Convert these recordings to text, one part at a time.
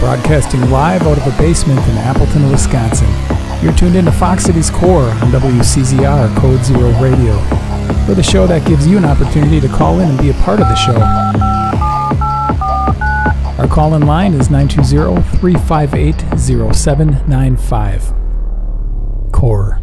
broadcasting live out of a basement in Appleton, Wisconsin. You're tuned into Fox Cities Core on WCZR Code Zero Radio. We're the show that gives you an opportunity to call in and be a part of the show. Our call-in line is 920-358-0795. Core.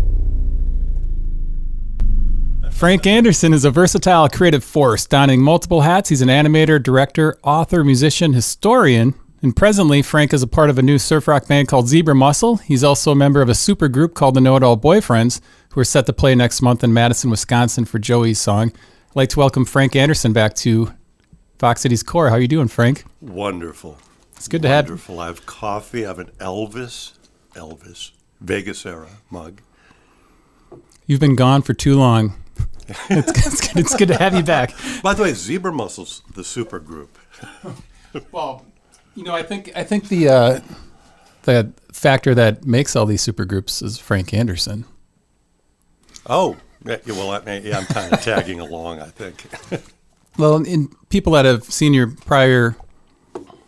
Frank Anderson is a versatile creative force, donning multiple hats. He's an animator, director, author, musician, historian, and presently Frank is a part of a new surf rock band called Zebra Mussel. He's also a member of a super group called the Know-It-All Boyfriends, who are set to play next month in Madison, Wisconsin for Joey's song. I'd like to welcome Frank Anderson back to Fox Cities Core. How are you doing, Frank? Wonderful. It's good to have you. Wonderful. I have coffee. I have an Elvis, Vegas era mug. You've been gone for too long. It's good to have you back. By the way, Zebra Mussel's the super group. Well, you know, I think the factor that makes all these super groups is Frank Anderson. Oh, yeah, well, I'm kind of tagging along, I think. Well, in people that have seen your prior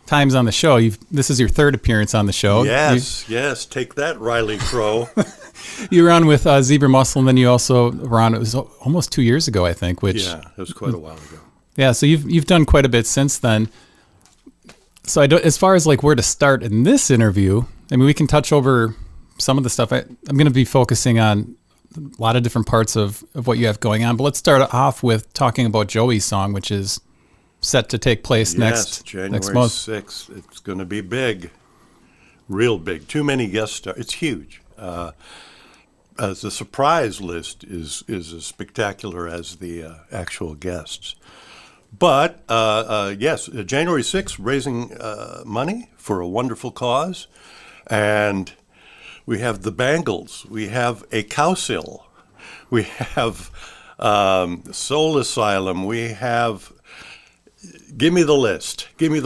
times on the show, this is your third appearance on the show. Yes, take that, Reilly Crow. You were on with Zebra Mussel, and then you also were on. It was almost 2 years ago, I think. Which it was quite a while ago. Yeah, so you've done quite a bit since then. So as far as like where to start in this interview, I mean, we can touch over some of the stuff. I'm going to be focusing on a lot of different parts of what you have going on. But let's start off with talking about Joey's song, which is set to take place next January next month. 6th. It's going to be big, real big. Too many guest stars. It's huge. As the surprise list is as spectacular as the actual guests. But yes, January 6th, raising money for a wonderful cause. And we have the Bangles. We have a Cowsill. We have Soul Asylum. We have... Give me the list. You want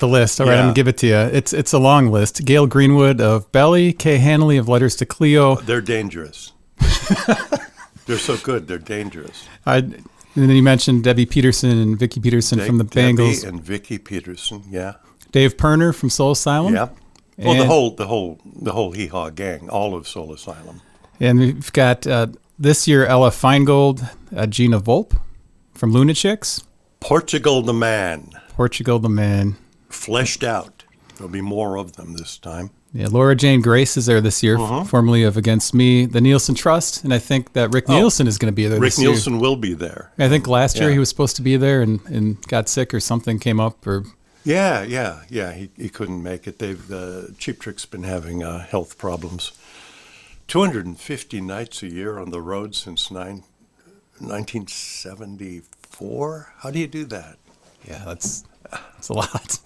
the list? All right, I'm going to give it to you. It's a long list. Gail Greenwood of Belly, Kay Hanley of Letters to Cleo. They're dangerous. They're so good. They're dangerous. And then you mentioned Debbie Peterson and Vicki Peterson from the Bangles. Debbie and Vicki Peterson, yeah. Dave Perner from Soul Asylum. Yeah. Well, the whole hee-haw gang, all of Soul Asylum. And we've got this year Ella Feingold, Gina Volpe from Lunatics. Portugal the Man. Fleshed out. There'll be more of them this time. Yeah, Laura Jane Grace is there this year, formerly of Against Me, the Nielsen Trust, and I think that Rick Nielsen is going to be there this year. Rick Nielsen will be there. I think last year he was supposed to be there and got sick or something came up. Yeah, he couldn't make it. Cheap Trick's been having health problems. 250 nights a year on the road since 1974. How do you do that? Yeah, that's a lot.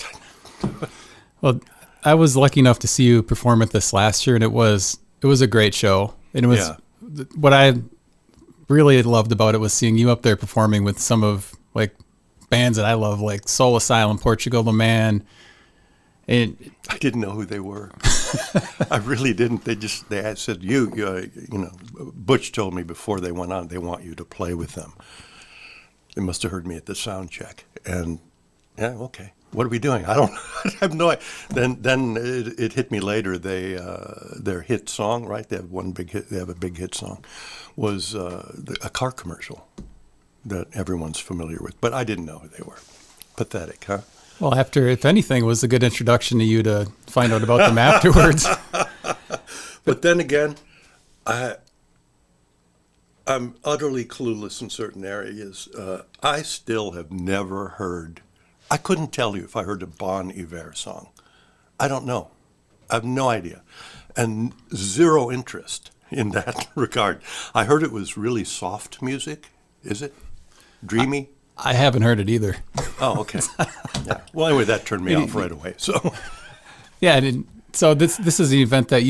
Well, I was lucky enough to see you perform at this last year, and it was a great show. And it was what I really loved about it was seeing you up there performing with some of like bands that I love, like Soul Asylum, Portugal the Man. And I didn't know who they were. I really didn't. They said you know. Butch told me before they went on, they want you to play with them. They must have heard me at the sound check, and okay. What are we doing? I have no idea. Then it hit me later. Their hit song, right? They have one big hit. They have a big hit song, was a car commercial that everyone's familiar with. But I didn't know who they were. Pathetic, huh? Well, if anything, it was a good introduction to you to find out about them afterwards. But then again, I'm utterly clueless in certain areas. I still have never heard. I couldn't tell you if I heard a Bon Iver song. I don't know. I have no idea. And zero interest in that regard. I heard it was really soft music. Is it? Dreamy? I haven't heard it either. Oh, okay. Yeah. Well, anyway, that turned me off right away. So, yeah. So this is the event that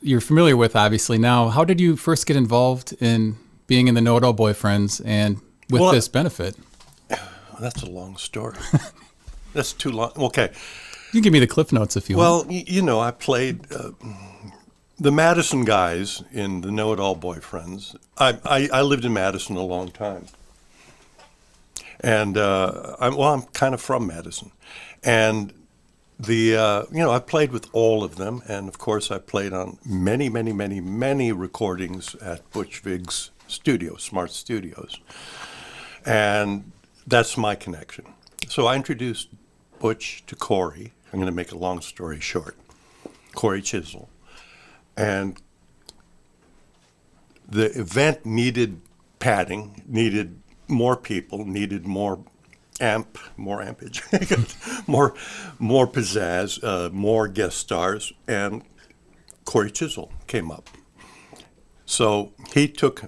you're familiar with, obviously. Now, how did you first get involved in being in the Know-It-All Boyfriends and with this benefit? That's a long story. That's too long. Okay. You can give me the Cliff Notes if you want. Well, I played the Madison guys in the Know-It-All Boyfriends. I lived in Madison a long time. And I'm kind of from Madison. And I've played with all of them, and of course I played on many recordings at Butch Vig's studio, Smart Studios, and that's my connection. So I introduced Butch to Corey. I'm going to make a long story short. Corey Chisel, and the event needed padding, needed more people, needed more ampage, more pizzazz, more guest stars, and Corey Chisel came up. So he took,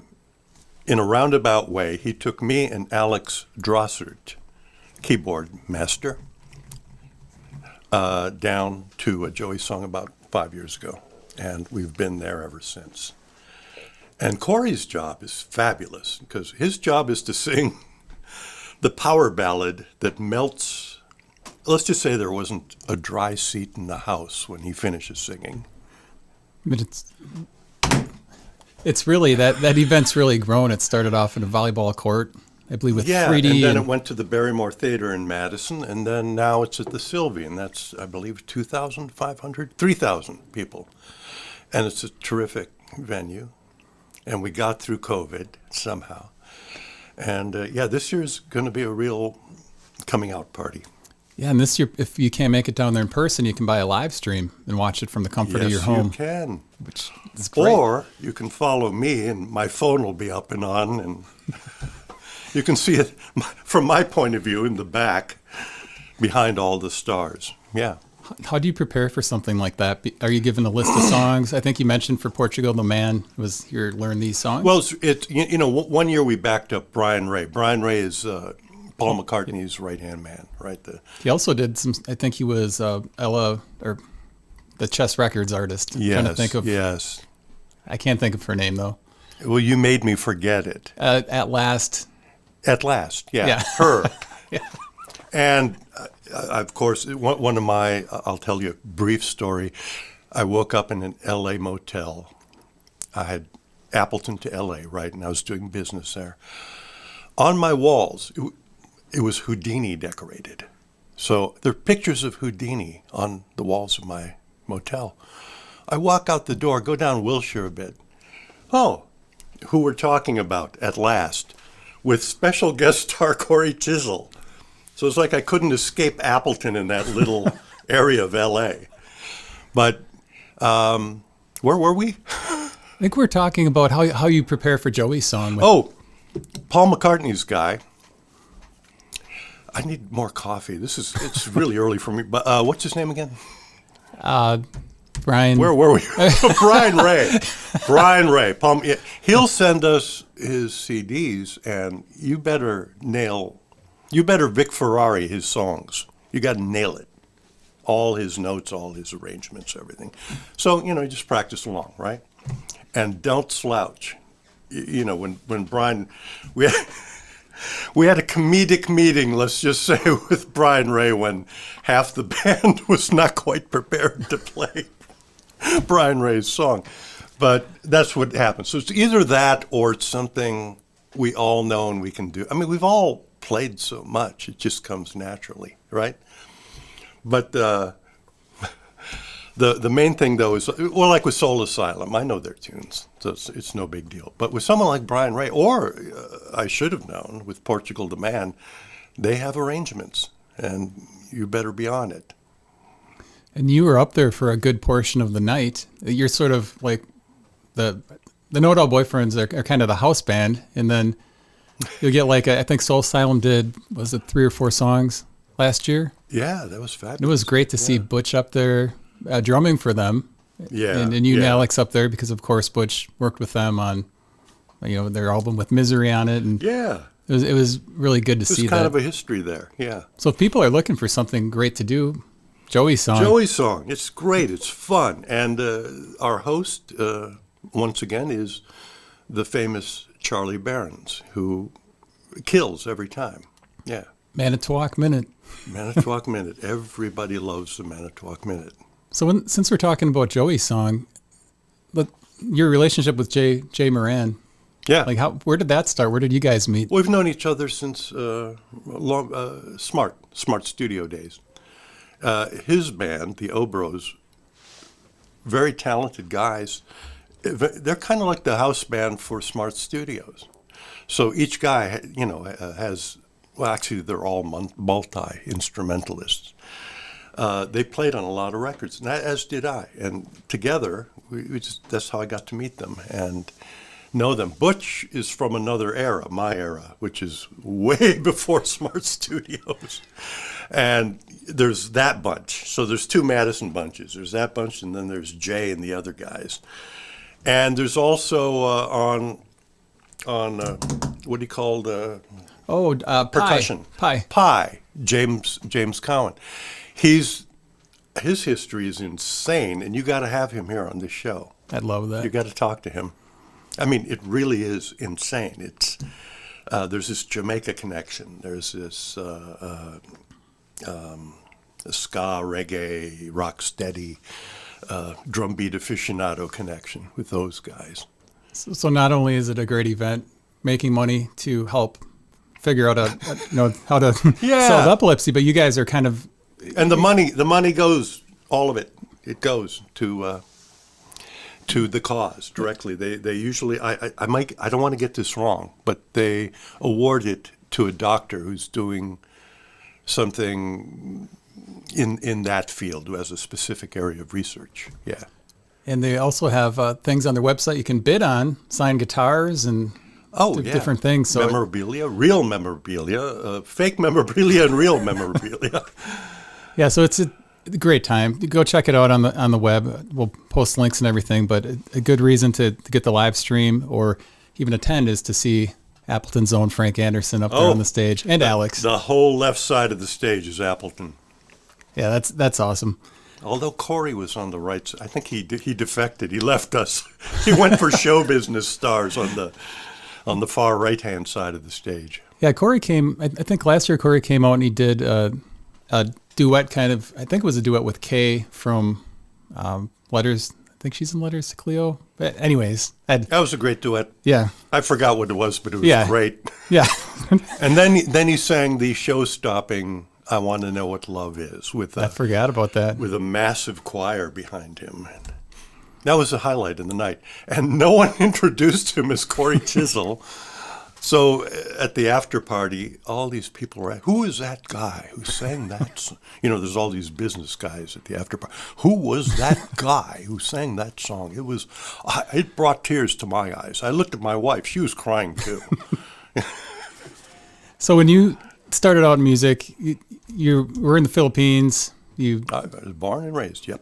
in a roundabout way, he took me and Alex Drossert, keyboard master, down to a Joey song about 5 years ago, and we've been there ever since. And Corey's job is fabulous because his job is to sing the power ballad that melts. Let's just say there wasn't a dry seat in the house when he finishes singing. But it's really, that event's really grown. It started off in a volleyball court, I believe, with 3D. And then it went to the Barrymore Theater in Madison, and then now it's at the Sylvie, and that's, I believe, 2,500, 3,000 people. And it's a terrific venue. And we got through COVID somehow. And this year's going to be a real coming out party. Yeah, and this year, if you can't make it down there in person, you can buy a live stream and watch it from the comfort of your home. Yes, you can. Which is great. Or you can follow me, and my phone will be up and on, and you can see it from my point of view in the back, behind all the stars. Yeah. How do you prepare for something like that? Are you given a list of songs? I think you mentioned for Portugal, the man was your learn these songs. Well, one year we backed up Brian Ray. Brian Ray is Paul McCartney's right-hand man, right? He also did some, I think he was Ella, or the Chess Records artist. Yes. I can't think of her name, though. Well, you made me forget it. At Last. At Last, yeah. Her. Yeah. And, of course, one of my, I'll tell you a brief story. I woke up in an L.A. motel. I had Appleton to L.A., right, and I was doing business there. On my walls, it was Houdini decorated. So there are pictures of Houdini on the walls of my motel. I walk out the door, go down Wilshire a bit. Oh, who we're talking about at Last, with special guest star Corey Chisel. So it's like I couldn't escape Appleton in that little area of L.A. But where were we? I think we're talking about how you prepare for Joey's song. Paul McCartney's guy. I need more coffee. It's really early for me. But what's his name again? Brian. Where were we? Brian Ray. Brian Ray. He'll send us his CDs, and you better Vic Ferrari his songs. You got to nail it. All his notes, all his arrangements, everything. So, just practice along, right? And don't slouch. When Brian, we had a comedic meeting, let's just say, with Brian Ray when half the band was not quite prepared to play Brian Ray's song. But that's what happens. So it's either that or it's something we all know and we can do. I mean, we've all played so much, it just comes naturally, right? But the main thing, though, is, like with Soul Asylum, I know their tunes, so it's no big deal. But with someone like Brian Ray, or I should have known, with Portugal the Man, they have arrangements, and you better be on it. And you were up there for a good portion of the night. You're sort of like the Know-It-All Boyfriends are kind of the house band, and then you'll get I think Soul Asylum did, was it 3 or 4 songs last year? Yeah, that was fabulous. It was great to see Butch up there drumming for them. Yeah. And you and Alex up there because, of course, Butch worked with them on, their album with Misery on it. And yeah. It was really good to see that. There's kind of a history there, yeah. So if people are looking for something great to do, Joey's song. It's great. It's fun. And our host, once again, is the famous Charlie Behrens, who kills every time. Yeah. Manitowoc Minute. Manitowoc Minute. Everybody loves the Manitowoc Minute. So since we're talking about Joey's song, your relationship with Jay Moran, where did that start? Where did you guys meet? We've known each other since Smart Studio days. His band, the Obros, very talented guys. They're kind of like the house band for smart studios. So each guy, has, well, actually, they're all multi-instrumentalists. They played on a lot of records, and as did I. And together, that's how I got to meet them and know them. Butch is from another era, my era, which is way before smart studios. And there's that bunch. So there's two Madison bunches. There's that bunch, and then there's Jay and the other guys. And there's also on what do you call percussion. Pie. James Cowan. His history is insane, and you got to have him here on this show. I'd love that. You got to talk to him. I mean, it really is insane. It's there's this Jamaica connection. There's this ska, reggae, rock steady, drum beat aficionado connection with those guys. So not only is it a great event, making money to help figure out how to solve epilepsy, but you guys are kind of, and the money goes, all of it. It goes to the cause directly. They usually, I don't want to get this wrong, but they award it to a doctor who's doing something in that field, who has a specific area of research. Yeah. And they also have things on their website you can bid on, signed guitars and different things. So memorabilia, real memorabilia, fake memorabilia, and real memorabilia. Yeah, so it's a great time. Go check it out on the web. We'll post links and everything. But a good reason to get the live stream or even attend is to see Appleton's own Frank Anderson up there on the stage, and Alex. The whole left side of the stage is Appleton. Yeah, that's awesome. Although Corey was on the right side, I think he defected. He left us. He went for show business stars on the far right hand side of the stage. Yeah, Corey came. I think last year Corey came out and he did a duet kind of. I think it was a duet with Kay from Letters. I think she's in Letters to Cleo. But anyways, that was a great duet. Yeah, I forgot what it was, but it was great. Yeah, and then he sang the show-stopping "I Want to Know What Love Is" I forgot about that, with a massive choir behind him. And that was a highlight in the night. And no one introduced him as Corey Chisel. So at the after party, all these people were, who is that guy who sang that? There's all these business guys at the after party. Who was that guy who sang that song? It brought tears to my eyes. I looked at my wife. She was crying too. So when you started out in music, you were in the Philippines. I was born and raised, yep.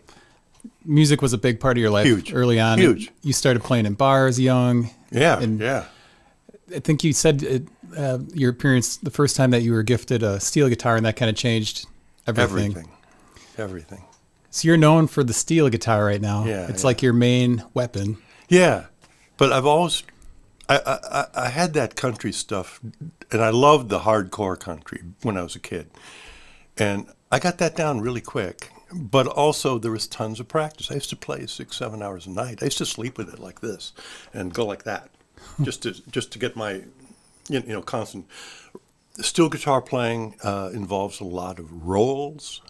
Music was a big part of your life early on. Huge. You started playing in bars young. Yeah. I think you said your appearance the first time that you were gifted a steel guitar, and that kind of changed everything. Everything. So you're known for the steel guitar right now. Yeah, it's like your main weapon. Yeah, but I've always I had that country stuff, and I loved the hardcore country when I was a kid, and I got that down really quick. But also there was tons of practice. I used to play 6-7 hours a night. I used to sleep with it like this and go like that. just to get my, constant. Steel guitar playing involves a lot of rolls,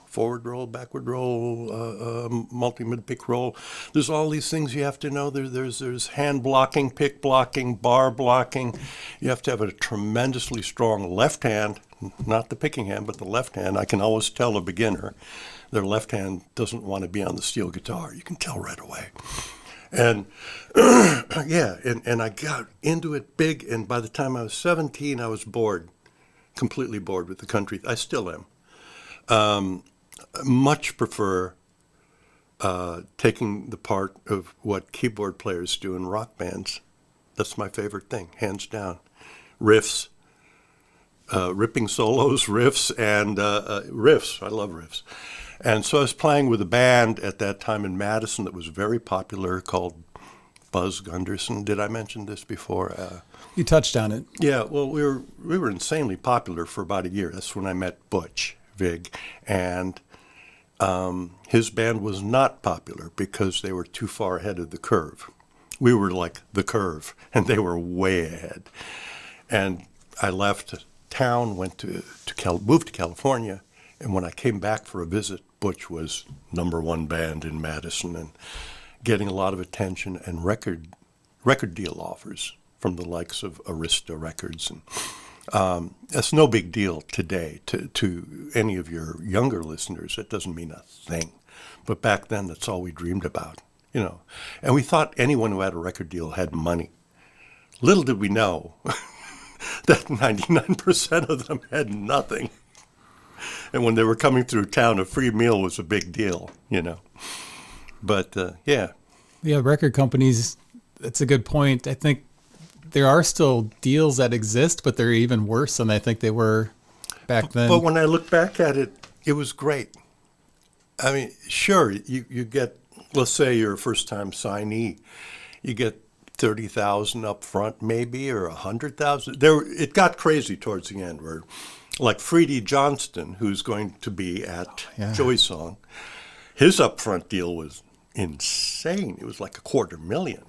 forward roll, backward roll, multi-mid pick roll. There's all these things you have to know. There's hand blocking, pick blocking, bar blocking. You have to have a tremendously strong left hand, not the picking hand, but the left hand. I can always tell a beginner their left hand doesn't want to be on the steel guitar. You can tell right away. And and I got into it big, and by the time I was 17, I was bored, completely bored with the country. I still am. Much prefer taking the part of what keyboard players do in rock bands. That's my favorite thing, hands down. Riffs, ripping solos, riffs, and riffs. I love riffs. And so I was playing with a band at that time in Madison that was very popular called Buzz Gunderson. Did I mention this before? You touched on it. Yeah, well, we were insanely popular for about a year. That's when I met Butch Vig. And his band was not popular because they were too far ahead of the curve. We were like the curve, and they were way ahead. And I left town, moved to California, And when I came back for a visit, Butch was #1 band in Madison and getting a lot of attention and record deal offers from the likes of Arista Records. And that's no big deal today to any of your younger listeners. It doesn't mean a thing. But back then, that's all we dreamed about, you know. And we thought anyone who had a record deal had money. Little did we know that 99% of them had nothing. And when they were coming through town, a free meal was a big deal, you know. But, yeah. Yeah, record companies, that's a good point. I think there are still deals that exist, but they're even worse than I think they were back then. But when I look back at it, it was great. I mean, sure, you get, let's say you're a first-time signee, you get $30,000 up front maybe, or $100,000. It got crazy towards the end, where like Freddie Johnston, who's going to be at Joey Song, his upfront deal was insane. It was like $250,000.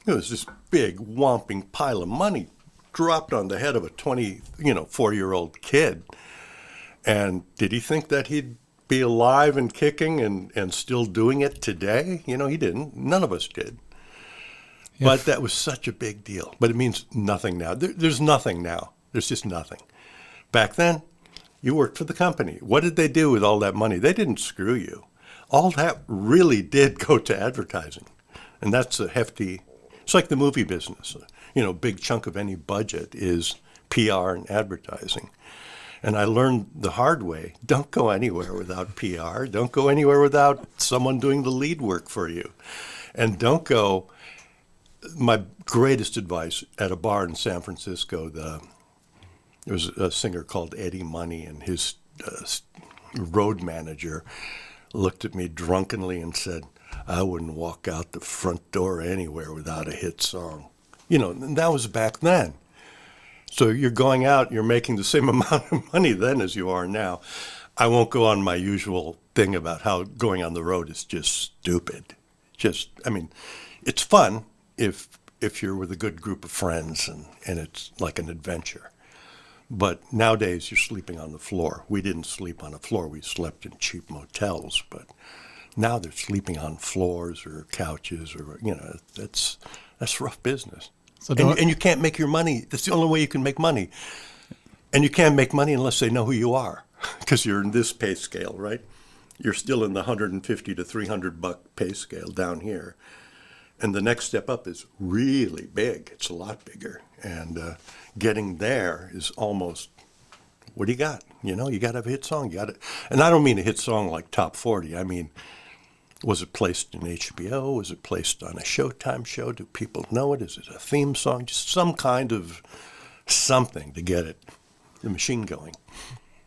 It was this big whomping pile of money dropped on the head of a 4-year-old kid. And did he think that he'd be alive and kicking and still doing it today? You know, he didn't. None of us did. Yeah. But that was such a big deal. But it means nothing now. There's nothing now. There's just nothing. Back then, you worked for the company. What did they do with all that money? They didn't screw you. All that really did go to advertising. And that's a hefty, it's like the movie business. You know, a big chunk of any budget is PR and advertising. And I learned the hard way, don't go anywhere without PR. Don't go anywhere without someone doing the lead work for you. And don't go, my greatest advice at a bar in San Francisco, there was a singer called Eddie Money, and his road manager looked at me drunkenly and said, I wouldn't walk out the front door anywhere without a hit song. You know, and that was back then. So you're going out, you're making the same amount of money then as you are now. I won't go on my usual thing about how going on the road is just stupid. It's fun if you're with a good group of friends and it's like an adventure. But nowadays you're sleeping on the floor. We didn't sleep on a floor. We slept in cheap motels. But now they're sleeping on floors or couches or, you know, that's rough business. So and you can't make your money. That's the only way you can make money. And you can't make money unless they know who you are, because you're in this pay scale, right? You're still in the $150 to $300 pay scale down here. And the next step up is really big. It's a lot bigger. And getting there is almost, what do you got? You know, you got to have a hit song. And I don't mean a hit song like Top 40. I mean, was it placed in HBO? Was it placed on a Showtime show? Do people know it? Is it a theme song? Just some kind of something to get the machine going.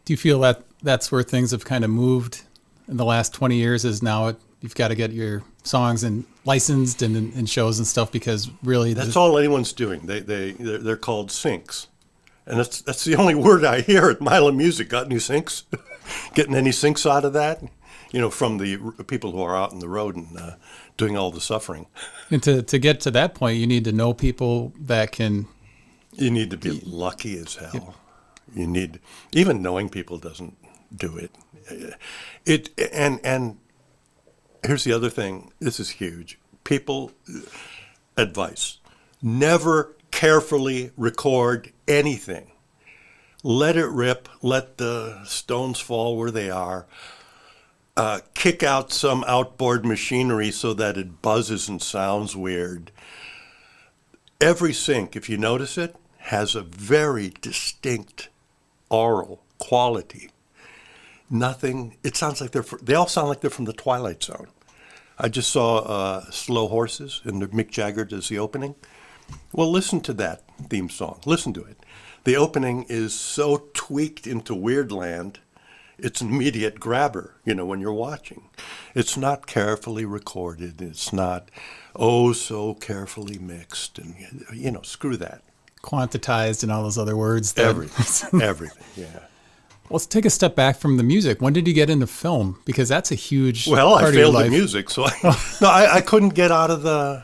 Do you feel that that's where things have kind of moved in the last 20 years, is now you've got to get your songs and licensed and in shows and stuff, because really that's all anyone's doing. They're called syncs. And that's the only word I hear at Mila Music. Got any syncs? Getting any syncs out of that? You know, from the people who are out on the road and doing all the suffering. And to get to that point, you need to know people that can. You need to be lucky as hell. Yep. You need, even knowing people doesn't do it. And here's the other thing. This is huge. Advice. Never carefully record anything. Let it rip. Let the stones fall where they are. Kick out some outboard machinery so that it buzzes and sounds weird. Every sync, if you notice it, has a very distinct aural quality. It sounds like they all sound like they're from the Twilight Zone. I just saw Slow Horses, and Mick Jagger does the opening. Well, listen to that theme song. Listen to it. The opening is so tweaked into Weirdland, it's an immediate grabber, you know, when you're watching. It's not carefully recorded. It's not, so carefully mixed. And, you know, screw that. Quantitized and all those other words. Everything, yeah. Well, let's take a step back from the music. When did you get into film? Because that's a huge part I of your failed life. at music, so I couldn't get out of the,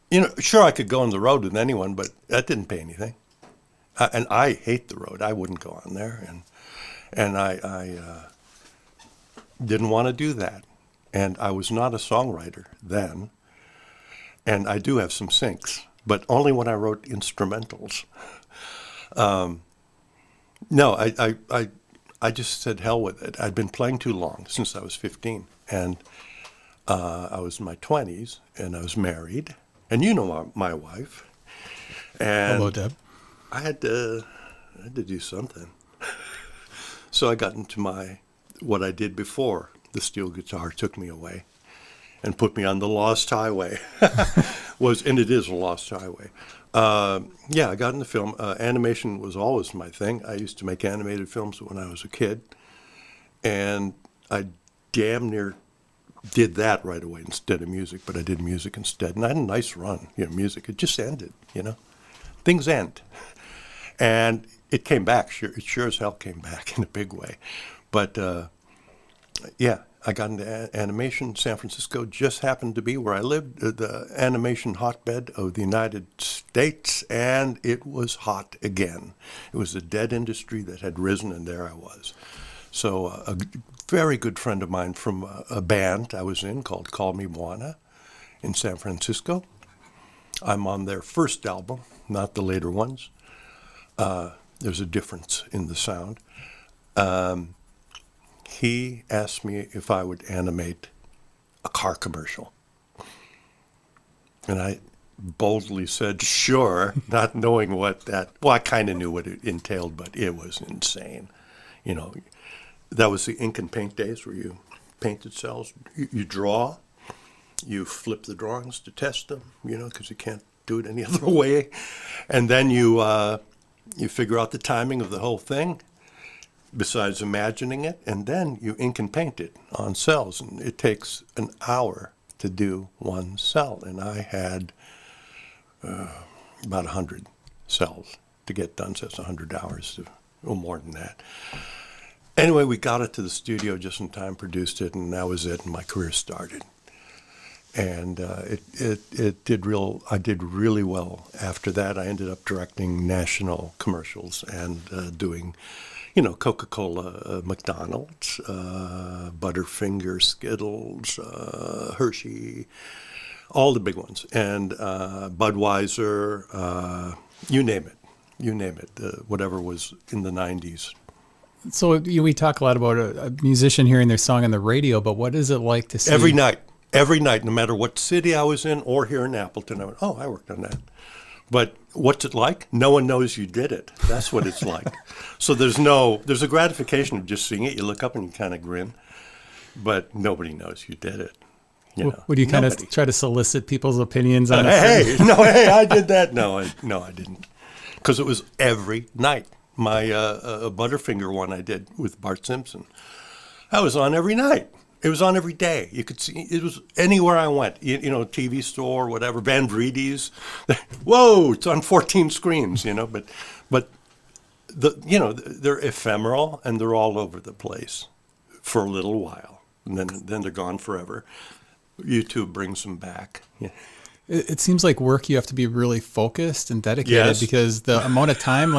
you know, sure I could go on the road with anyone, but that didn't pay anything. And I hate the road. I wouldn't go on there. And I didn't want to do that. And I was not a songwriter then. And I do have some syncs, but only when I wrote instrumentals. No, I just said hell with it. I'd been playing too long, since I was 15. And I was in my 20s, and I was married. And you know my wife. And Hello, Deb. I had to do something. So I got into what I did before the steel guitar took me away and put me on the lost highway. And it is a lost highway. Yeah, I got into film. Animation was always my thing. I used to make animated films when I was a kid. And I damn near did that right away instead of music, but I did music instead. And I had a nice run, music. It just ended, Things end. And it came back. It sure as hell came back in a big way. But, yeah, I got into animation. San Francisco just happened to be where I lived, the animation hotbed of the United States, and it was hot again. It was a dead industry that had risen, and there I was. So a very good friend of mine from a band I was in called Call Me Moana in San Francisco. I'm on their first album, not the later ones. There's a difference in the sound. He asked me if I would animate a car commercial. And I boldly said, sure, not knowing I kind of knew what it entailed, but it was insane. That was the ink and paint days where you painted cells. You draw, you flip the drawings to test them, because you can't do it any other way. And then you figure out the timing of the whole thing, besides imagining it, and then you ink and paint it on cells. And it takes an hour to do one cell. And I had about 100 cells to get done, so it's 100 hours, or more than that. Anyway, we got it to the studio just in time, produced it, and that was it, and my career started. And I did really well after that. I ended up directing national commercials and doing, Coca-Cola, McDonald's, Butterfinger, Skittles, Hershey, all the big ones, and Budweiser, you name it, whatever was in the 90s. So we talk a lot about a musician hearing their song on the radio, but what is it like to see? Every night, no matter what city I was in or here in Appleton, I went, oh, I worked on that. But what's it like? No one knows you did it. That's what it's like. So there's a gratification of just seeing it. You look up and you kind of grin, but nobody knows you did it. Would you kind of try to solicit people's opinions on it? Hey, I did that. No, I didn't. Because it was every night. My Butterfinger one I did with Bart Simpson, I was on every night. It was on every day. You could see it was anywhere I went. TV store, whatever. Van Vrede's. Whoa, it's on 14 screens. But they're ephemeral and they're all over the place for a little while, and then they're gone forever. YouTube brings them back. Yeah. It seems like work you have to be really focused and dedicated, yes. Because the amount of time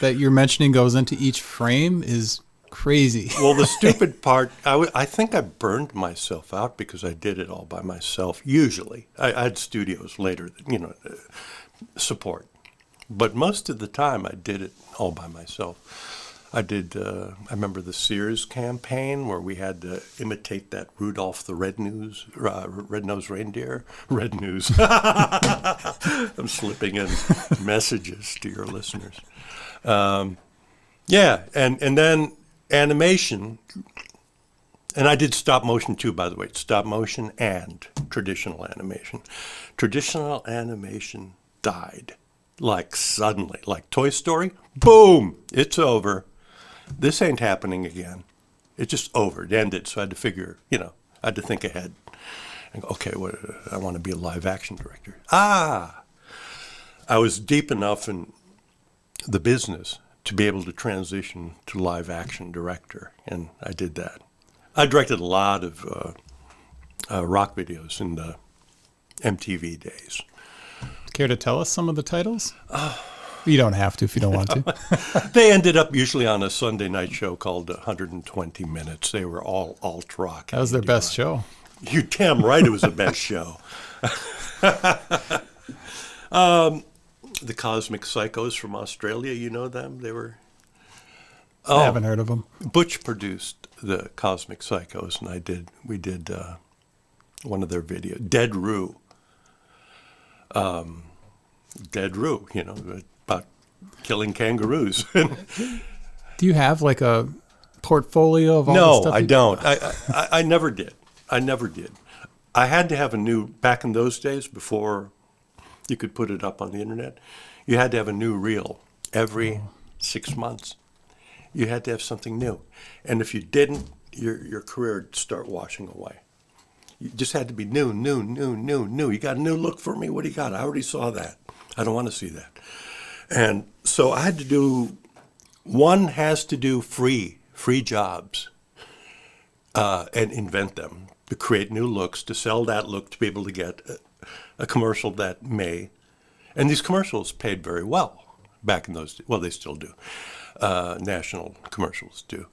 that you're mentioning goes into each frame is crazy. Well, the stupid part, I think I burned myself out because I did it all by myself. Usually, I had studios later, support, but most of the time I did it all by myself. I did. I remember the Sears campaign where we had to imitate that Rudolph the Red-Nosed Reindeer. Red News. I'm slipping in messages to your listeners. Yeah, and then animation, and I did stop motion too, by the way. Stop motion and traditional animation. Traditional animation died, suddenly, like Toy Story. Boom, it's over. This ain't happening again. It's just over. It ended. So I had to figure, I had to think ahead. And go, okay, I want to be a live action director. I was deep enough in the business to be able to transition to live action director, and I did that. I directed a lot of rock videos in the MTV days. Care to tell us some of the titles? You don't have to if you don't want to. They ended up usually on a Sunday night show called 120 Minutes. They were all alt rock. That was their best show. You're damn right it was the best show. The Cosmic Psychos from Australia, you know them? They were... I haven't heard of them. Butch produced the Cosmic Psychos, and we did one of their videos, Dead Roo. Dead Roo, about killing kangaroos. Do you have like a portfolio of all the stuff? No, I don't. I never did. I never did. I had to have a new, back in those days before you could put it up on the internet, you had to have a new reel every 6 months. You had to have something new. And if you didn't, your career would start washing away. You just had to be new. You got a new look for me? What do you got? I already saw that. I don't want to see that. And so I had to do, one has to do free jobs and invent them, to create new looks, to sell that look, to be able to get a commercial that may, and these commercials paid very well back in those days. Well, they still do. National commercials do.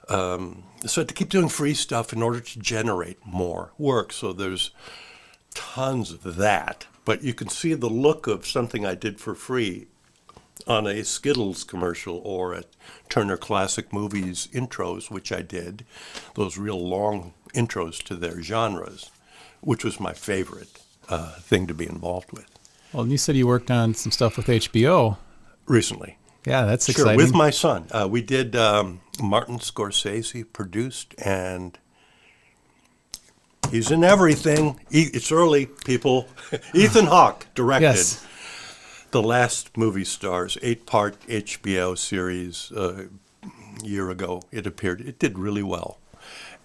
So to keep doing free stuff in order to generate more work. So there's tons of that. But you can see the look of something I did for free on a Skittles commercial or at Turner Classic Movies intros, which I did, those real long intros to their genres, which was my favorite thing to be involved with. Well, and you said you worked on some stuff with HBO. Recently. Yeah, that's Sure, exciting. with my son. We did Martin Scorsese produced, and he's in everything. It's early, people. Ethan Hawke directed. Yes. The Last Movie Stars, 8-part HBO series. A year ago it appeared. It did really well.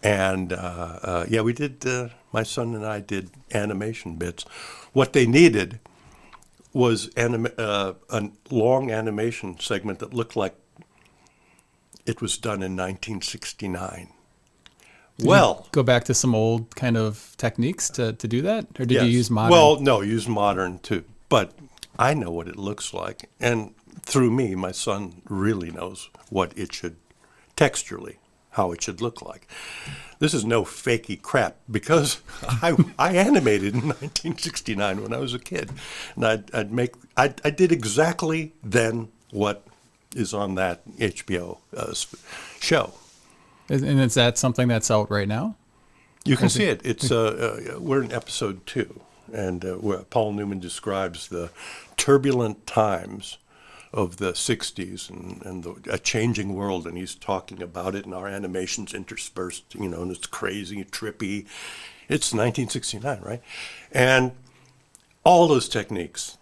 And, we did, my son and I did animation bits. What they needed was a long animation segment that looked like it was done in 1969. Well, go back to some old kind of techniques to do that? Or did you use modern? Well, no, use modern too. But I know what it looks like. And through me, my son really knows what it should, texturally, how it should look like. This is no fakey crap, because I animated in 1969 when I was a kid. And I did exactly then what is on that HBO show. And is that something that's out right now? You can see it. It's we're in episode 2, and where Paul Newman describes the turbulent times of the 60s and a changing world, and he's talking about it, and our animation's interspersed, and it's crazy, trippy. It's 1969, right? And all those techniques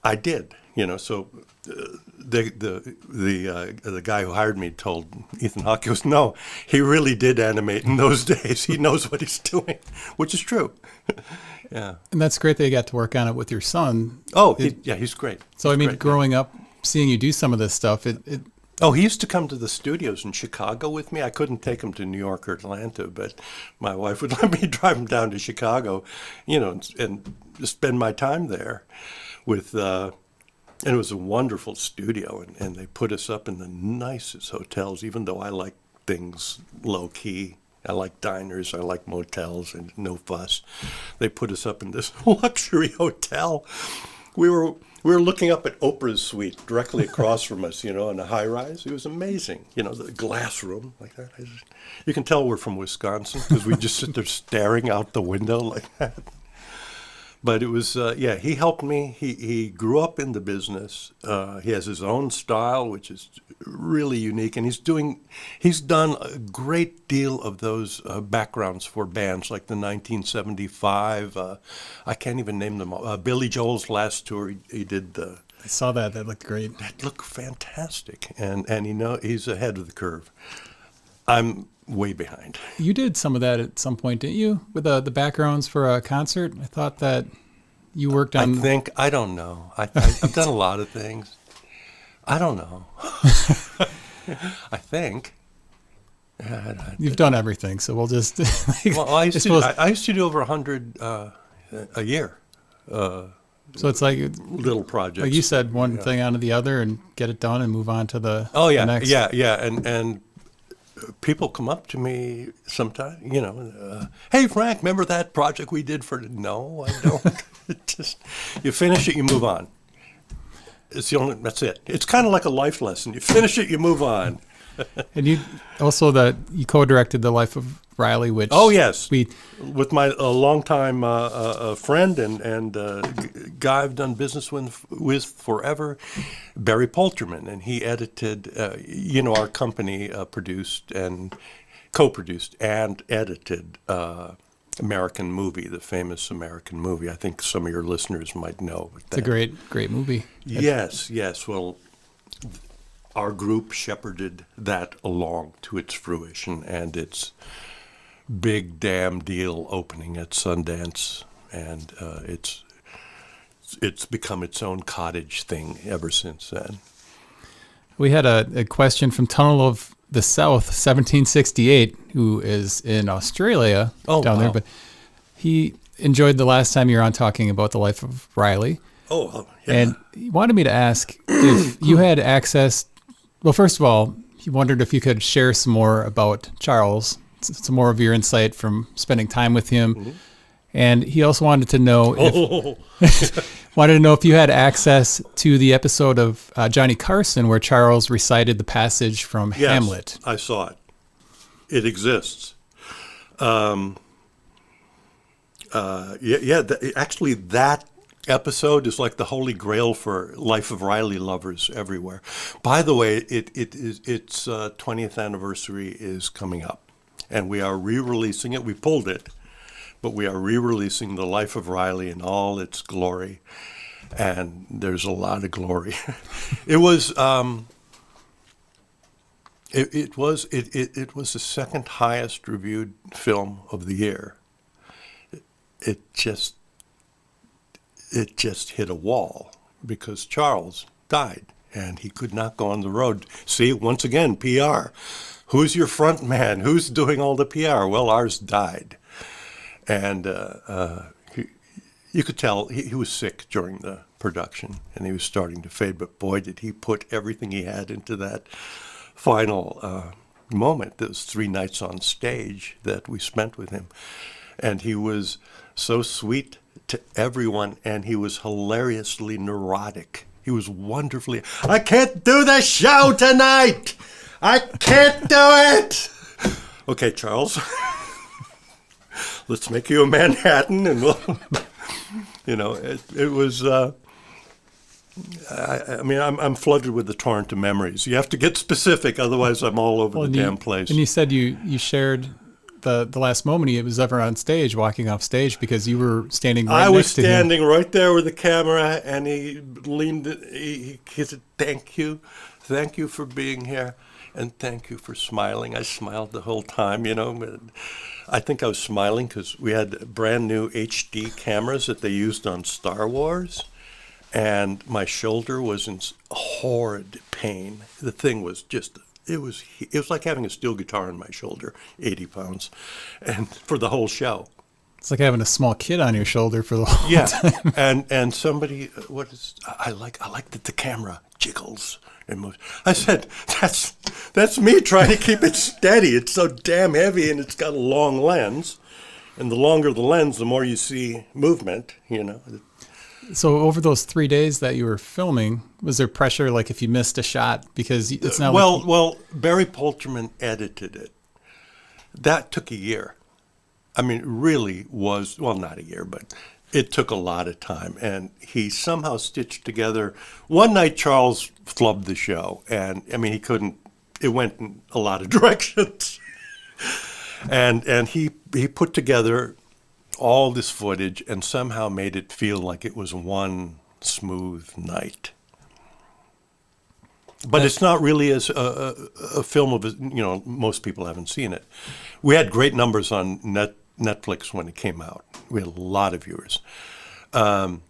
I did, so the guy who hired me told Ethan Hawke, he goes, no, he really did animate in those days. He knows what he's doing, which is true. Yeah. And that's great that you got to work on it with your son. Oh, he's great. So, He's great, growing up, seeing you do some of this stuff, Oh, he used to come to the studios in Chicago with me. I couldn't take him to New York or Atlanta, but my wife would let me drive him down to Chicago, and spend my time there with, and it was a wonderful studio, and they put us up in the nicest hotels, even though I like things low-key. I like diners, I like motels, and no fuss. They put us up in this luxury hotel. We were looking up at Oprah's suite directly across from us, on a high rise. It was amazing, the glass room like that. You can tell we're from Wisconsin because we just sit there staring out the window like that. But it was, he helped me. He grew up in the business. He has his own style, which is really unique. And he's done a great deal of those backgrounds for bands, like the 1975, I can't even name them all. Billy Joel's last tour, he did the... I saw that. That looked great. That looked fantastic. And he's ahead of the curve. I'm way behind. You did some of that at some point, didn't you? With the backgrounds for a concert? I thought that you worked on... I don't know. I've done a lot of things. I don't know. I think. You've done everything, so we'll just... Well, I used to do over 100 a year. So it's like projects. Like you said, one thing onto the other and get it done and move on to the next. Yeah. And people come up to me sometimes, hey, Frank, remember that project we did for... No, I don't. Just, you finish it, you move on. That's it. It's kind of like a life lesson. You finish it, you move on. And you also you co-directed the Life of Reilly, which with my longtime friend and guy I've done business with forever, Barry Polterman, and he edited. Our company produced and co-produced and edited American Movie, the famous American Movie. I think some of your listeners might know. It's a great movie. Yes. Well, our group shepherded that along to its fruition and its big damn deal opening at Sundance, and it's become its own cottage thing ever since then. We had a question from Tunnel of the South, 1768, who is in Australia down there, but he enjoyed the last time you were on talking about the Life of Reilly. Oh, yeah. And he wanted me to ask if you had access. Well, first of all, he wondered if you could share some more about Charles, some more of your insight from spending time with him. Mm-hmm. And he also wanted to know if you had access to the episode of Johnny Carson where Charles recited the passage from Hamlet. Yes, I saw it. It exists. Actually, that episode is like the Holy Grail for Life of Reilly lovers everywhere. By the way, its 20th anniversary is coming up, and we are re-releasing it. We pulled it, but we are re-releasing the Life of Reilly in all its glory, and there's a lot of glory. It was the second highest reviewed film of the year. It just hit a wall because Charles died and he could not go on the road. See, once again, PR. Who's your front man? Who's doing all the PR? Well, ours died. And you could tell he was sick during the production and he was starting to fade. But boy, did he put everything he had into that final moment. Those 3 nights on stage that we spent with him. And he was so sweet to everyone, and he was hilariously neurotic. He was wonderfully, I can't do the show tonight! I can't do it! Okay, Charles, let's make you a Manhattan, and we'll, it was, I'm flooded with the torrent of memories. You have to get specific, otherwise I'm all over the damn place. And you said you shared the last moment he was ever on stage, walking off stage, because you were standing right next to him. I was standing right there with the camera, and he leaned, he said, thank you for being here, and thank you for smiling. I smiled the whole time, I think I was smiling because we had brand new HD cameras that they used on Star Wars, and my shoulder was in horrid pain. The thing was just... It was like having a steel guitar on my shoulder, 80 pounds, and for the whole show. It's like having a small kid on your shoulder for the whole time. and somebody, I like that the camera jiggles and moves. I said, that's me trying to keep it steady. It's so damn heavy and it's got a long lens, and the longer the lens, the more you see movement. So over those 3 days that you were filming, was there pressure, like if you missed a shot? Because it's not Well, Barry Polterman edited it. That took a year. I mean, it really was, well, not a year, but it took a lot of time. And he somehow stitched together. One night, Charles flubbed the show. And, he couldn't, it went in a lot of directions. and he put together all this footage and somehow made it feel like it was one smooth night. But it's not really as a film of, most people haven't seen it. We had great numbers on Netflix when it came out. We had a lot of viewers. So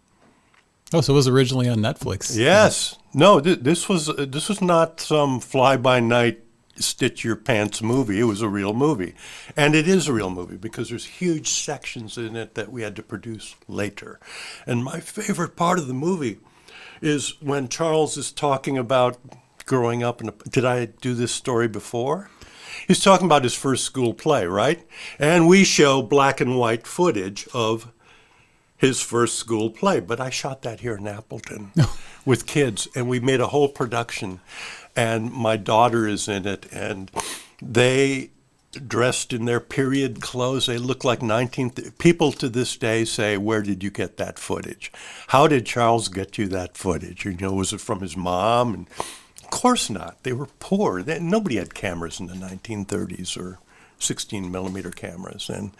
it was originally on Netflix. Yes. No, this was not some fly-by-night stitch your pants movie. It was a real movie. And it is a real movie because there's huge sections in it that we had to produce later. And my favorite part of the movie is when Charles is talking about growing up. Did I do this story before? He's talking about his first school play, right? And we show black and white footage of his first school play. But I shot that here in Appleton with kids, and we made a whole production. And my daughter is in it, and they dressed in their period clothes. They look like 19th. People to this day say, "Where did you get that footage? How did Charles get you that footage? You know, was it from his mom?" And of course not. They were poor. Nobody had cameras in the 1930s or 16 millimeter cameras, and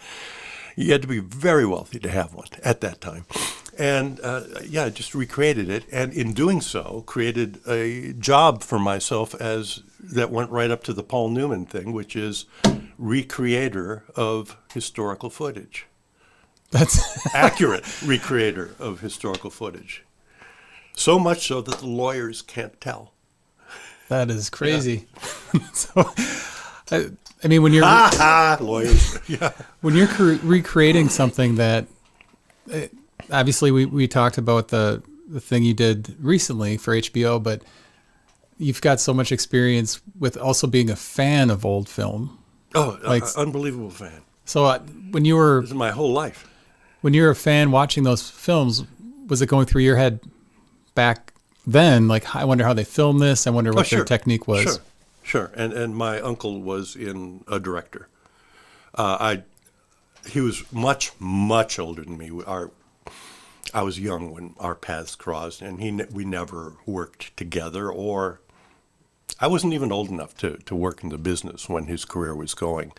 you had to be very wealthy to have one at that time. And I just recreated it, and in doing so, created a job for myself that went right up to the Paul Newman thing, which is recreator of historical footage. That's accurate recreator of historical footage. So much so that the lawyers can't tell. That is crazy. Yeah. So, I mean, when you're lawyers, yeah. When you're recreating something that, obviously, we talked about the thing you did recently for HBO, but you've got so much experience with also being a fan of old film. Oh, unbelievable fan. So when you were, this is my whole life. When you're a fan watching those films, was it going through your head back then? Like, I wonder how they filmed this. I wonder what their technique was. Sure. And my uncle was a director. He was much, much older than me. I was young when our paths crossed, and we never worked together, or I wasn't even old enough to work in the business when his career was going.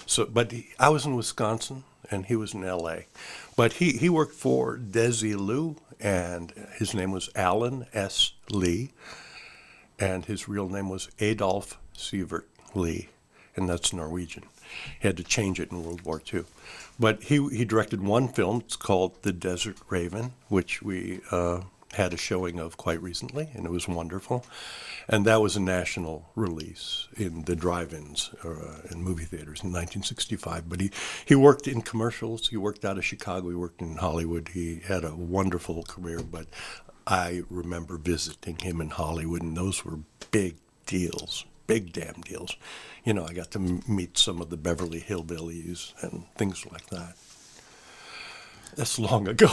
So, but I was in Wisconsin, and he was in L.A. But he worked for Desilu, and his name was Alan S. Lee, and his real name was Adolf Sievert Lee, and that's Norwegian. He had to change it in World War II. But he directed one film. It's called The Desert Raven, which we had a showing of quite recently, and it was wonderful. And that was a national release in the drive-ins in movie theaters in 1965. But he worked in commercials. He worked out of Chicago. He worked in Hollywood. He had a wonderful career. But I remember visiting him in Hollywood, and those were big deals, big damn deals. You know, I got to meet some of the Beverly Hillbillies and things like that. That's long ago.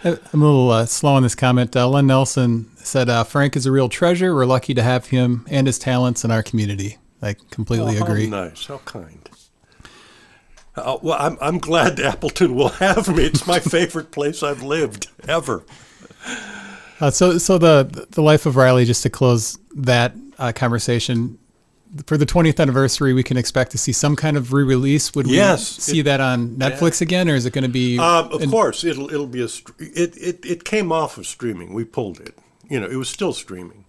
I'm a little slow on this comment. Len Nelson said, Frank is a real treasure. We're lucky to have him and his talents in our community. I completely agree. How nice. How kind. Well, I'm glad Appleton will have me. It's my favorite place I've lived ever. So the Life of Reilly, just to close that conversation, for the 20th anniversary, we can expect to see some kind of re-release. Would we see that on Netflix again, or is it going to be? Of course, it'll be it came off of streaming. We pulled it. You know, it was still streaming,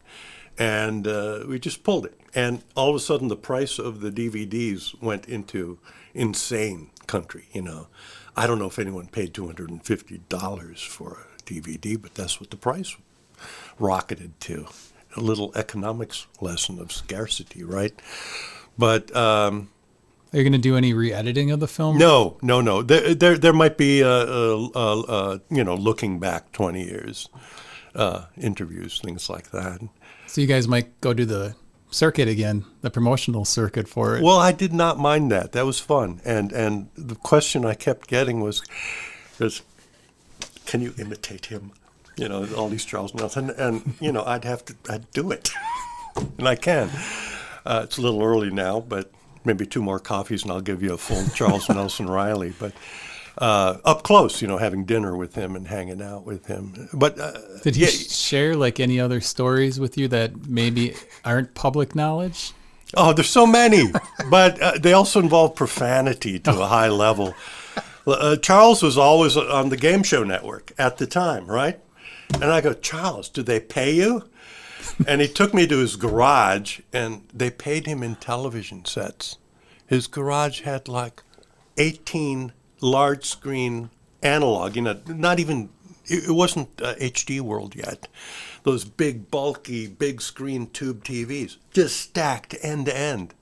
and we just pulled it. And all of a sudden, the price of the DVDs went into insane country. You know, I don't know if anyone paid $250 for a DVD, but that's what the price rocketed to. A little economics lesson of scarcity, right? But are you going to do any re-editing of the film? No. There might be looking back 20 years, interviews, things like that. So you guys might go do the circuit again, the promotional circuit for it. Well, I did not mind that. That was fun. And the question I kept getting was, can you imitate him? You know, all these Charles Nelson, and you know, I'd do it, and I can. It's a little early now, but maybe 2 more coffees, and I'll give you a full Charles Nelson Reilly. But up close, you know, having dinner with him and hanging out with him. But did he share like any other stories with you that maybe aren't public knowledge? Oh, there's so many, but they also involve profanity to a high level. Charles was always on the Game Show Network at the time, right? And I go, Charles, do they pay you? And he took me to his garage, and they paid him in television sets. His garage had like 18 large screen analog, you know, not even it wasn't HD World yet. Those big, bulky, big screen tube TVs, just stacked end to end.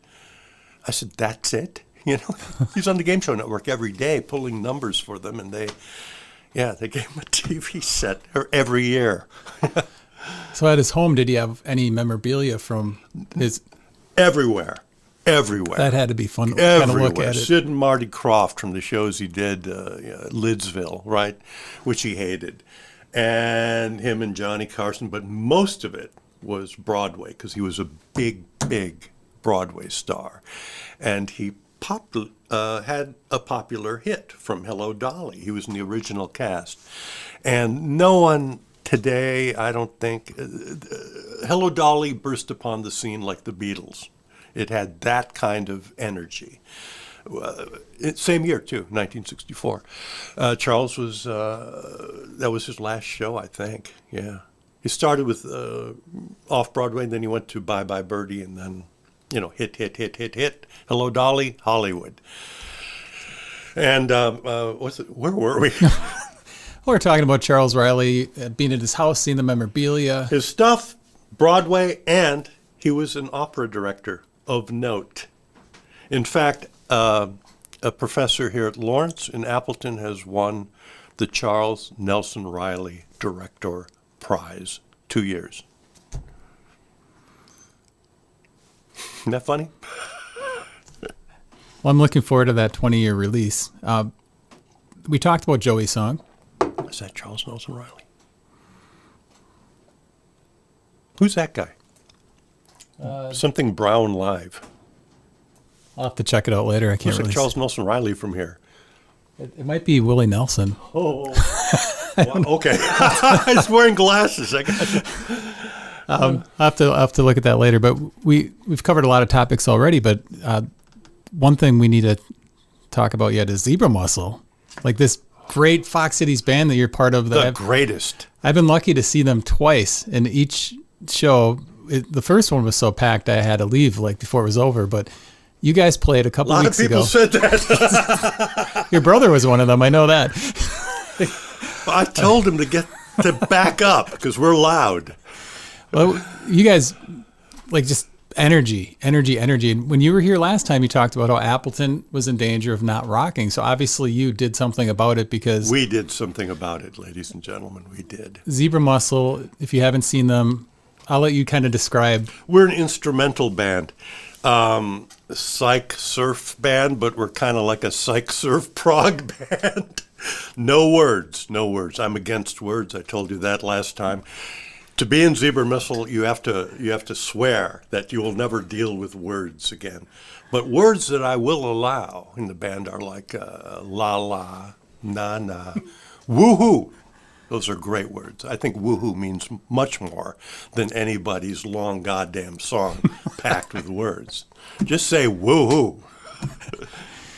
I said, that's it? You know, he's on the Game Show Network every day pulling numbers for them, and they gave him a TV set every year. So at his home, did he have any memorabilia from his? Everywhere. That had to be fun to Everywhere. kind of look at it. Sid and Marty Krofft from the shows he did, Lidsville, right, which he hated, and him and Johnny Carson, but most of it was Broadway because he was a big, big Broadway star, and he had a popular hit from Hello, Dolly. He was in the original cast, and no one today, I don't think, Hello, Dolly burst upon the scene like the Beatles. It had that kind of energy. Same year, too, 1964. Charles was, that was his last show, I think, yeah. He started with Off-Broadway, and then he went to Bye Bye Birdie, and then, hit, Hello, Dolly, Hollywood. And where were we? We're talking about Charles Reilly being at his house, seeing the memorabilia. His stuff, Broadway, and he was an opera director of note. In fact, a professor here at Lawrence in Appleton has won the Charles Nelson Reilly Director Prize 2 years. Isn't that funny? Well, I'm looking forward to that 20-year release. We talked about Joey's song. Is that Charles Nelson Reilly? Who's that guy? Something Brown Live. I'll have to check it out later. I can't Looks really. like Charles Nelson Reilly from here. It might be Willie Nelson. Oh, well, okay. He's wearing glasses. I got you. I'll have to look at that later. But we've covered a lot of topics already. But one thing we need to talk about yet is Zebra Muscle, like this great Fox Cities band that you're part of. The greatest. I've been lucky to see them twice, and each show. The first one was so packed I had to leave before it was over. But you guys played a couple weeks ago. A lot of people said that. Your brother was one of them. I know that. I told him to back up because we're loud. Well, you guys, just energy. And when you were here last time, you talked about how Appleton was in danger of not rocking. So obviously you did something about it because... We did something about it, ladies and gentlemen. We did. Zebra Muscle, if you haven't seen them, I'll let you kind of describe. We're an instrumental band. Psych surf band, but we're kind of like a psych surf prog band. No words. I'm against words. I told you that last time. To be in Zebra Muscle, you have to swear that you will never deal with words again. But words that I will allow in the band are like la la, na na, woohoo. Those are great words. I think woohoo means much more than anybody's long goddamn song packed with words. Just say woohoo.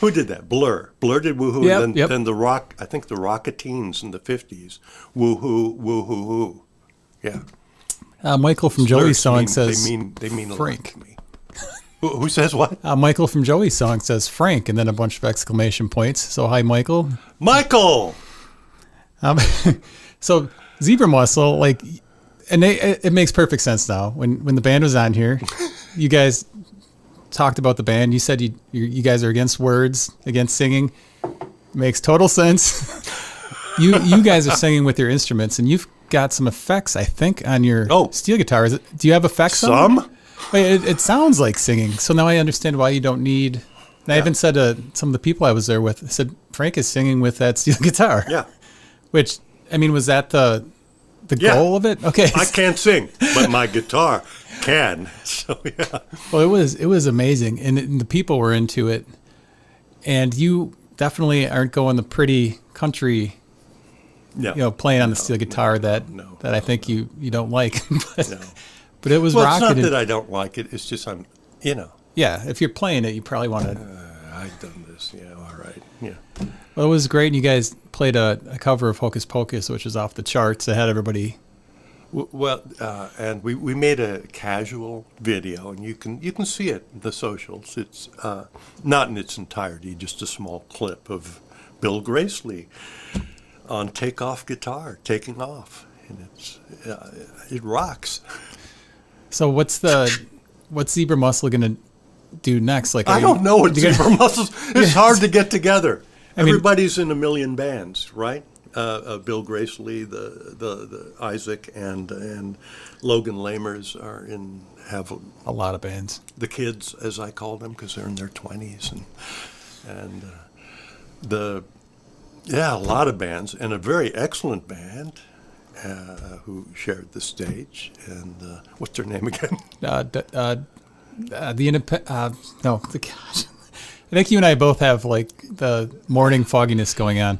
Who did that? Blur. Blur did woohoo. Yep. Then the rock. I think the Rocketeens in the 50s. Woohoo, woohoo, hoo. Yeah. Michael from Joey's song says they mean a Frank. lot to me. Who says what? Michael from Joey's song says Frank, and then a bunch of exclamation points. So hi, Michael. Michael. So Zebra Muscle, and it makes perfect sense now. When the band was on here, you guys talked about the band. You said you guys are against words, against singing. Makes total sense. You guys are singing with your instruments, and you've got some effects, I think, on your steel guitar. Do you have effects on it? Wait, it sounds like singing. So now I understand why you don't need. And I even said to some of the people I was there with, I said, Frank is singing with that steel guitar. Yeah. Which, was that the goal of it? Okay. I can't sing, but my guitar can. So, yeah. Well, it was amazing. And the people were into it. And you definitely aren't going the pretty country, playing on the steel guitar that I think you don't like. But it was rocking. It's not that I don't like it. It's just I'm. Yeah, if you're playing it, you probably want to. I've done this. Yeah, all right. Yeah. Well, it was great. And you guys played a cover of Hocus Pocus, which is off the charts. It had everybody. Well, and we made a casual video, and you can see it in the socials. It's not in its entirety, just a small clip of Bill Gracely on takeoff guitar, taking off, and it rocks. So what's Zebra Muscle gonna do next? Like, I don't know what Zebra Muscles. It's hard to get together. Everybody's in a million bands, right? Bill Gracely, the Isaac, and Logan Lamers have a lot of bands. The kids, as I call them, because they're in their 20s, and a lot of bands, and a very excellent band who shared the stage. And what's their name again? Gosh. I think you and I both have like the morning fogginess going on.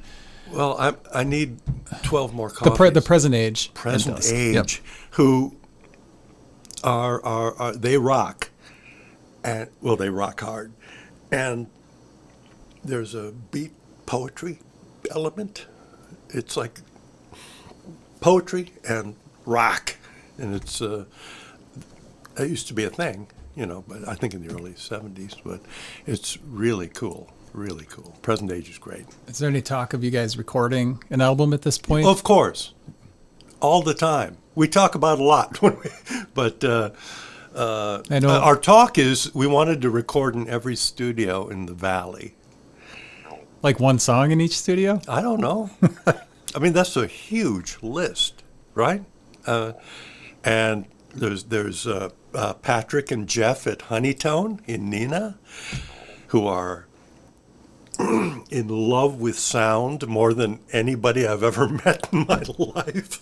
Well, I need 12 more coffees. The present age. Present age, who are they rock, and they rock hard, and there's a beat poetry element. It's like poetry and rock, and it's it used to be a thing, but I think in the early 70s, but it's really cool. Really cool. Present age is great. Is there any talk of you guys recording an album at this point? Of course. All the time. We talk about a lot. But I know. Our talk is we wanted to record in every studio in the Valley. Like one song in each studio? I don't know. I mean, that's a huge list, right? And there's Patrick and Jeff at Honeytone in Neenah, who are in love with sound more than anybody I've ever met in my life.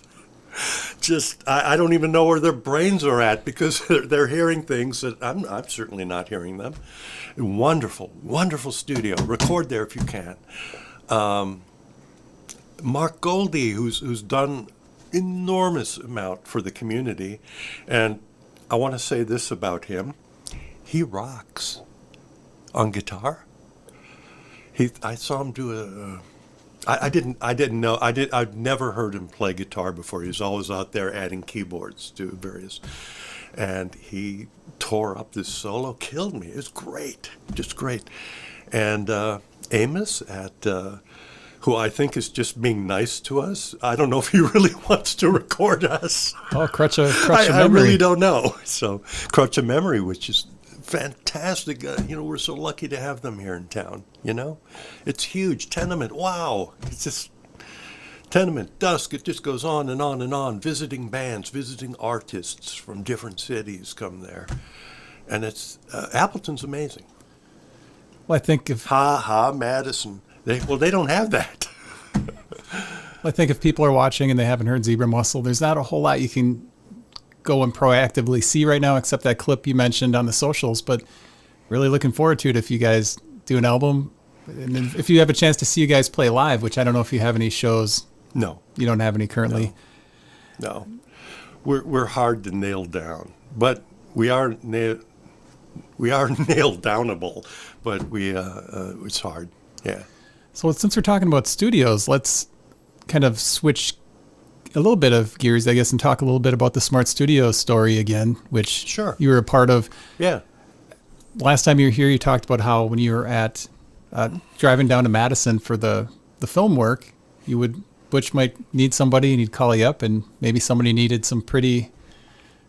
Just, I don't even know where their brains are at, because they're hearing things that I'm certainly not hearing them. Wonderful, wonderful studio. Record there if you can. Mark Goldie, who's done enormous amount for the community, and I want to say this about him: he rocks on guitar. I saw him do I'd never heard him play guitar before. He was always out there adding keyboards to various, and he tore up this solo, killed me. It was great, just great. And Amos who I think is just being nice to us. I don't know if he really wants to record us. Oh, Crutch of Memory. I really don't know. So Crutch of Memory, which is fantastic. We're so lucky to have them here in town. It's huge. Tenement, wow. It's just Tenement, Dusk. It just goes on and on and on. Visiting bands, visiting artists from different cities come there, and it's Appleton's amazing. Well, I think if Madison, they don't have that. I think if people are watching and they haven't heard Zebra Muscle, there's not a whole lot you can go and proactively see right now, except that clip you mentioned on the socials. But really looking forward to it if you guys do an album, and then if you have a chance to see you guys play live, which I don't know if you have any shows. No, you don't have any currently. No. We're hard to nail down, but we are nail downable, but it's hard. Yeah. So since we're talking about studios, let's kind of switch a little bit of gears, I guess, and talk a little bit about the Smart Studio story again, which you were a part of. Yeah. Last time you were here, you talked about how when you were at driving down to Madison for the film work, Butch might need somebody and he'd call you up, and maybe somebody needed some pretty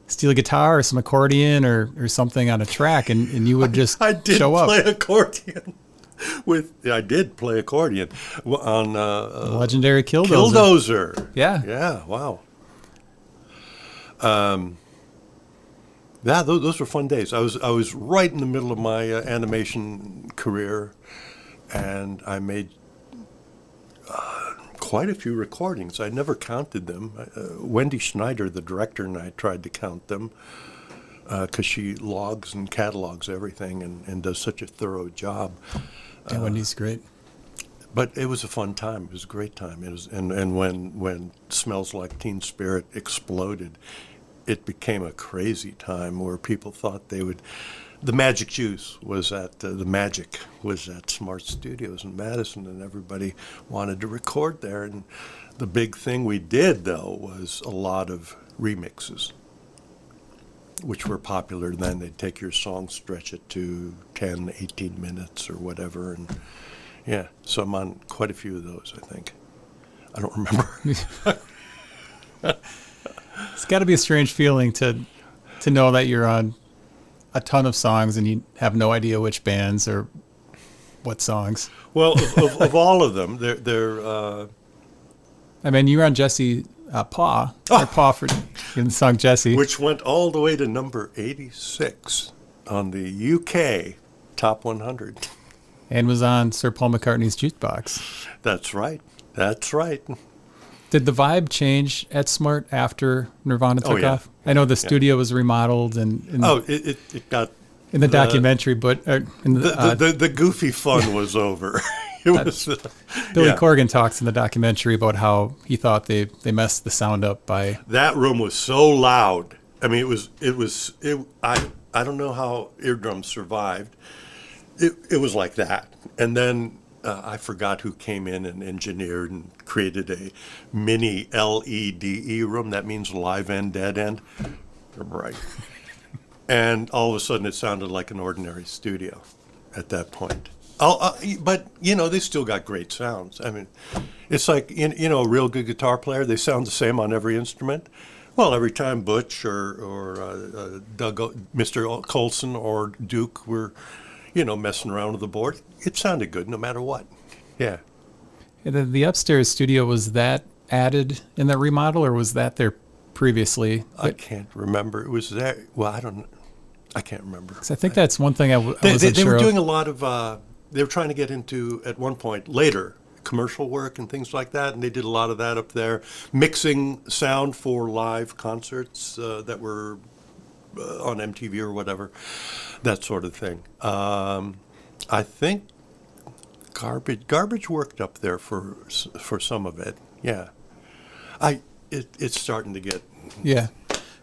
steel guitar or some accordion or something on a track, and you would just show up. I did play accordion on legendary Killdozer. Killdozer. Yeah. Yeah. Wow. Those were fun days. I was right in the middle of my animation career, and I made quite a few recordings. I never counted them. Wendy Schneider, the director, and I tried to count them because she logs and catalogs everything and does such a thorough job. Yeah, Wendy's great. But it was a fun time. It was a great time. It was, and when Smells Like Teen Spirit exploded, it became a crazy time where people thought they would. The Magic Juice was at Smart Studios in Madison, and everybody wanted to record there. And the big thing we did, though, was a lot of remixes, which were popular then. They'd take your song, stretch it to 10, 18 minutes or whatever. And yeah, so I'm on quite a few of those, I think. I don't remember. It's got to be a strange feeling to know that you're on a ton of songs and you have no idea which bands or what songs. Well, of all of them, they're I mean, you were on Jesse Paw, or Paw for in the song Jesse. which went all the way to number 86 on the UK Top 100. And was on Sir Paul McCartney's Jukebox. That's right. That's right. Did the vibe change at Smart after Nirvana took yeah. off? I know the studio was remodeled and It got in the documentary, but in the goofy fun was over. It was Billy Corgan talks in the documentary about how he thought they messed the sound up by that room was so loud. I mean, I don't know how Eardrum survived. It was like that. And then I forgot who came in and engineered and created a mini LEDE room. That means live end, dead end. Right. And all of a sudden it sounded like an ordinary studio at that point. But, they still got great sounds. I mean, it's like, a real good guitar player, they sound the same on every instrument. Well, every time Butch or Doug, Mr. Colson or Duke were, messing around with the board, it sounded good no matter what. Yeah. And the upstairs studio, was that added in the remodel or was that there previously? I can't remember. It was there. Well, I can't remember. 'Cause I think that's one thing I wasn't They sure were doing of. a lot of, they were trying to get into, at one point, later, commercial work and things like that, and they did a lot of that up there, mixing sound for live concerts that were on MTV or whatever, that sort of thing. I think Garbage worked up there for some of it. Yeah, it's starting to get. Yeah.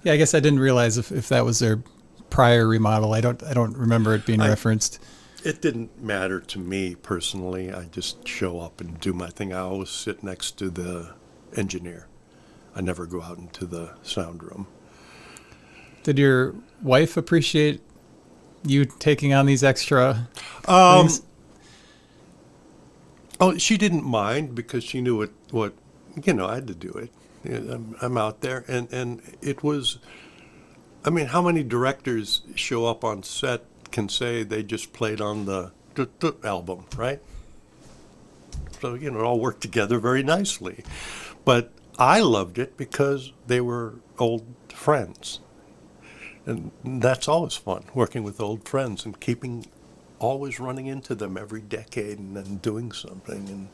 I guess I didn't realize if that was their prior remodel. I don't remember it being referenced. It didn't matter to me personally. I just show up and do my thing. I always sit next to the engineer. I never go out into the sound room. Did your wife appreciate you taking on these extra things? Oh, she didn't mind because she knew what I had to do it. I'm out there, and it was. I mean, how many directors show up on set can say they just played on the album, right? So it all worked together very nicely. But I loved it because they were old friends. And that's always fun, working with old friends and always running into them every decade and then doing something and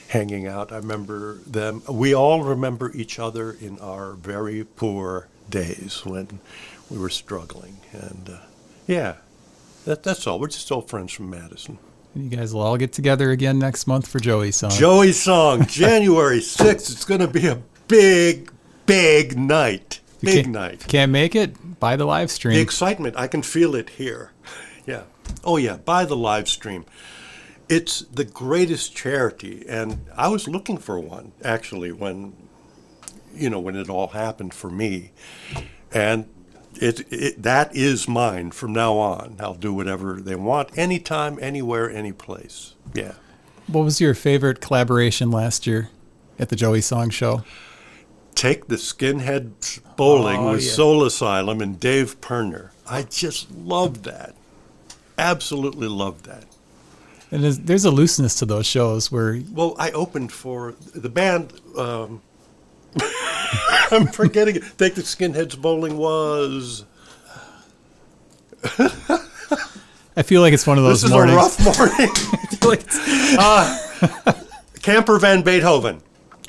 hanging out. I remember them. We all remember each other in our very poor days when we were struggling. And that's all. We're just old friends from Madison. You guys will all get together again next month for Joey's song. Joey's song, January 6th. It's going to be a big, big night. Big night. If you can't make it, buy the live stream. The excitement, I can feel it here. Yeah. Oh, yeah, buy the live stream. It's the greatest charity, and I was looking for one, actually, when it all happened for me. And that is mine from now on. I'll do whatever they want, anytime, anywhere, any place. Yeah. What was your favorite collaboration last year at the Joey Song Show? Take the Skinhead Bowling with Soul Asylum and Dave Pirner. I just loved that. Absolutely loved that. And there's a looseness to those shows where... Well, I opened for the band... I'm forgetting it. Take the Skinheads Bowling was... I feel like it's one of those mornings. This is a rough morning. I feel like Camper Van Beethoven.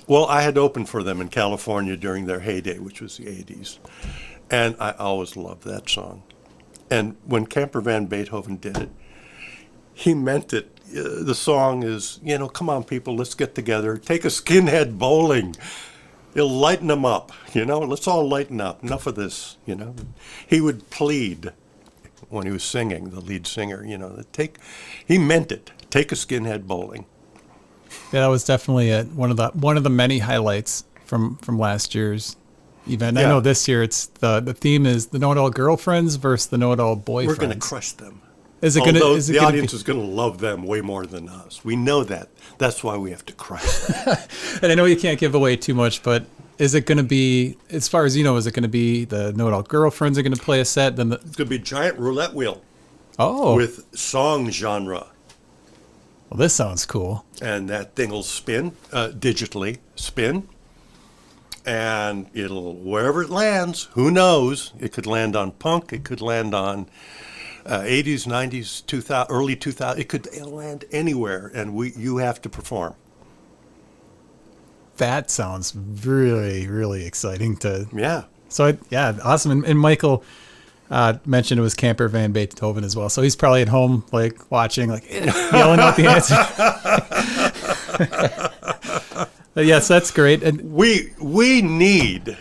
Well, I had opened for them in California during their heyday, which was the 80s. And I always loved that song. And when Camper Van Beethoven did it, he meant it. The song is, come on, people, let's get together. Take a skinhead bowling. It'll lighten them up, Let's all lighten up. Enough of this, He would plead when he was singing, the lead singer, he meant it. Take a skinhead bowling. Yeah, that was definitely one of the many highlights from last year's event. Yeah. I know this year it's the theme is the know-it-all girlfriends versus the know-it-all boyfriends. We're going to crush them. Is it going Although to? the audience is going to love them way more than us. We know that. That's why we have to cry. And I know you can't give away too much, but is it going to be, as far as you know, is it going to be the Know It All Girlfriends are going to play a set? Then It's going to be a giant roulette wheel oh, with song genre. well, this sounds cool. And that thing will spin, digitally spin. And it'll, wherever it lands, who knows? It could land on punk. It could land on 80s, 90s, 2000, early 2000. It'll land anywhere, and you have to perform. That sounds really, really exciting to. Yeah. So, yeah, awesome. And Michael mentioned it was Camper Van Beethoven as well. So he's probably at home, like, watching, like, yelling out the answer. But yes, that's great. And We need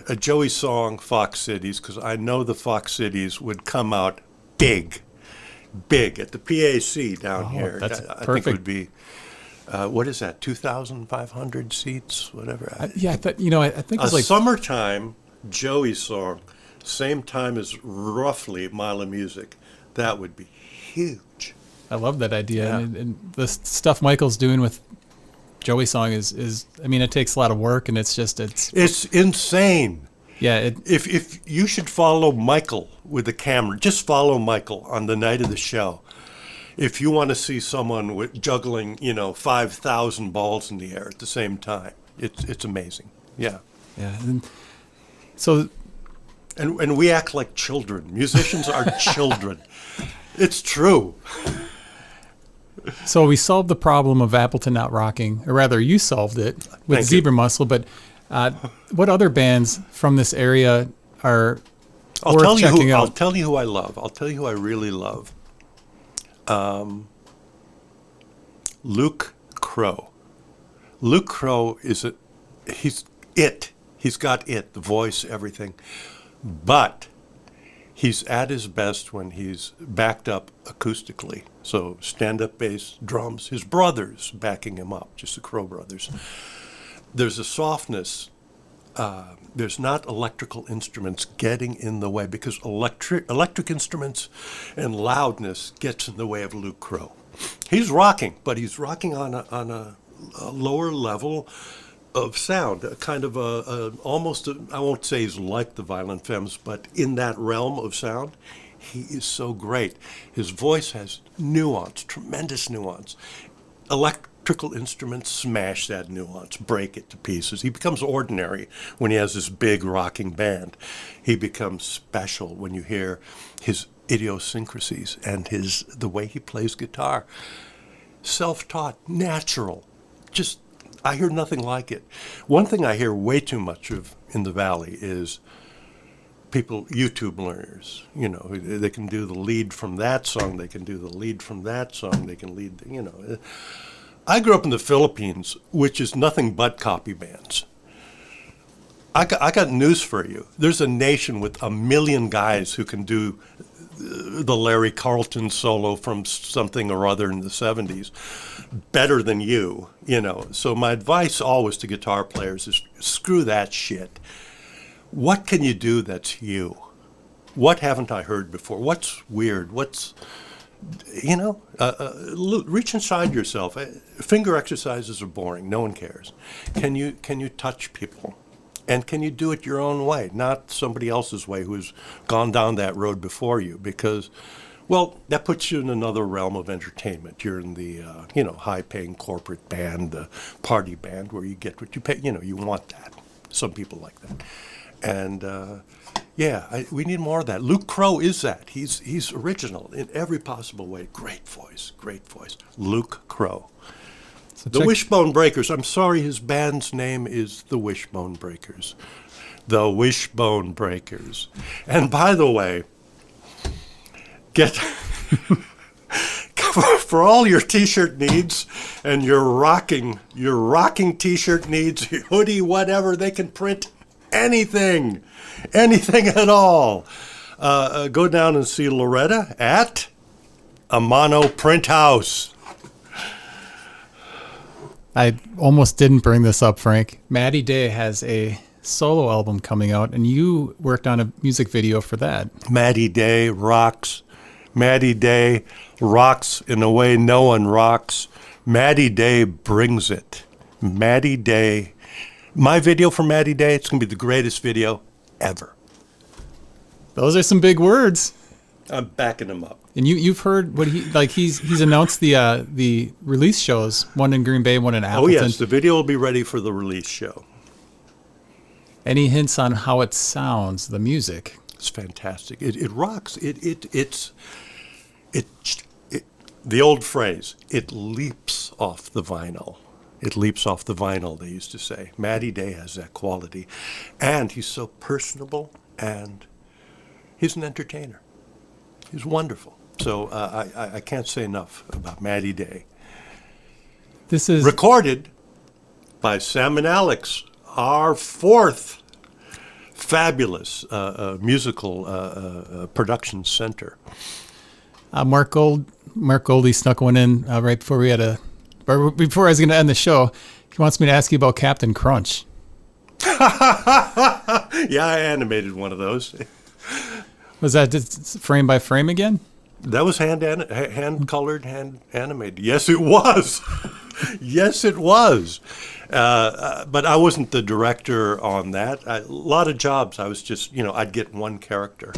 a Joey song, Fox Cities, because I know the Fox Cities would come out big at the PAC down here. That's I think perfect. it would be, what is that, 2,500 seats, whatever. yeah, I think A it's like summertime Joey song, same time as roughly Mile of Music, that would be huge. I love that idea. Yeah. And the stuff Michael's doing with Joey song is I mean, it takes a lot of work, and it's insane. Yeah. If you should follow Michael with the camera, just follow Michael on the night of the show. If you want to see someone juggling, 5,000 balls in the air at the same time, it's amazing. Yeah. Yeah. And so, And we act like children. Musicians are children. It's true. so we solved the problem of Appleton not rocking, or rather, you solved it with Thank you. Zebra Muscle. But what other bands from this area are worth checking out? I'll tell you who I love. I'll tell you who I really love. Luke Crow. Luke Crow he's it. He's got it, the voice, everything. But he's at his best when he's backed up acoustically. So stand-up bass, drums, his brothers backing him up, just the Crow brothers. There's a softness. There's not electrical instruments getting in the way, because electric instruments and loudness gets in the way of Luke Crow. He's rocking, but he's rocking on a lower level of sound, a kind of almost, I won't say he's like the Violent Femmes, but in that realm of sound, he is so great. His voice has nuance, tremendous nuance. Electrical instruments smash that nuance, break it to pieces. He becomes ordinary when he has this big rocking band. He becomes special when you hear his idiosyncrasies and the way he plays guitar. Self-taught, natural, just I hear nothing like it. One thing I hear way too much of in the Valley is people, YouTube learners. They can do the lead from that song. They can do the lead from that song. They can lead, I grew up in the Philippines, which is nothing but copy bands. I got news for you. There's a nation with 1 million guys who can do the Larry Carlton solo from something or other in the 70s better than you. So my advice always to guitar players is screw that shit. What can you do that's you? What haven't I heard before? What's weird? Reach inside yourself. Finger exercises are boring. No one cares. Can you touch people? And can you do it your own way, not somebody else's way who's gone down that road before you? Because, well, that puts you in another realm of entertainment. You're in the, high-paying corporate band, the party band, where you get what you pay. You want that. Some people like that. And, we need more of that. Luke Crow is that. He's original in every possible way. Great voice. Luke Crow. The Wishbone Breakers. I'm sorry, his band's name is The Wishbone Breakers. The Wishbone Breakers. And by the way, for all your T-shirt needs and your rocking T-shirt needs, hoodie, whatever, they can print anything at all. Go down and see Loretta at Amano Print House. I almost didn't bring this up, Frank. Maddie Day has a solo album coming out, and you worked on a music video for that. Maddie Day rocks. Maddie Day rocks in a way no one rocks. Maddie Day brings it. Maddie Day. My video for Maddie Day, it's going to be the greatest video ever. Those are some big words. I'm backing him up. And you've heard what he's announced the release shows, one in Green Bay, one in Appleton. Oh yes, the video will be ready for the release show. Any hints on how it sounds, the music? It's fantastic. It rocks. It's the old phrase, it leaps off the vinyl. It leaps off the vinyl, they used to say. Maddie Day has that quality. And he's so personable, and he's an entertainer. He's wonderful. So I can't say enough about Maddie Day. This is recorded by Sam and Alex, our fourth fabulous musical production center. Mark Goldie snuck one in right before before I was going to end the show. He wants me to ask you about Captain Crunch. Yeah, I animated one of those. Was that just frame by frame again? That was hand-colored, hand-animated. Yes, it was. Yes, it was. But I wasn't the director on that. A lot of jobs, I was just, I'd get one character,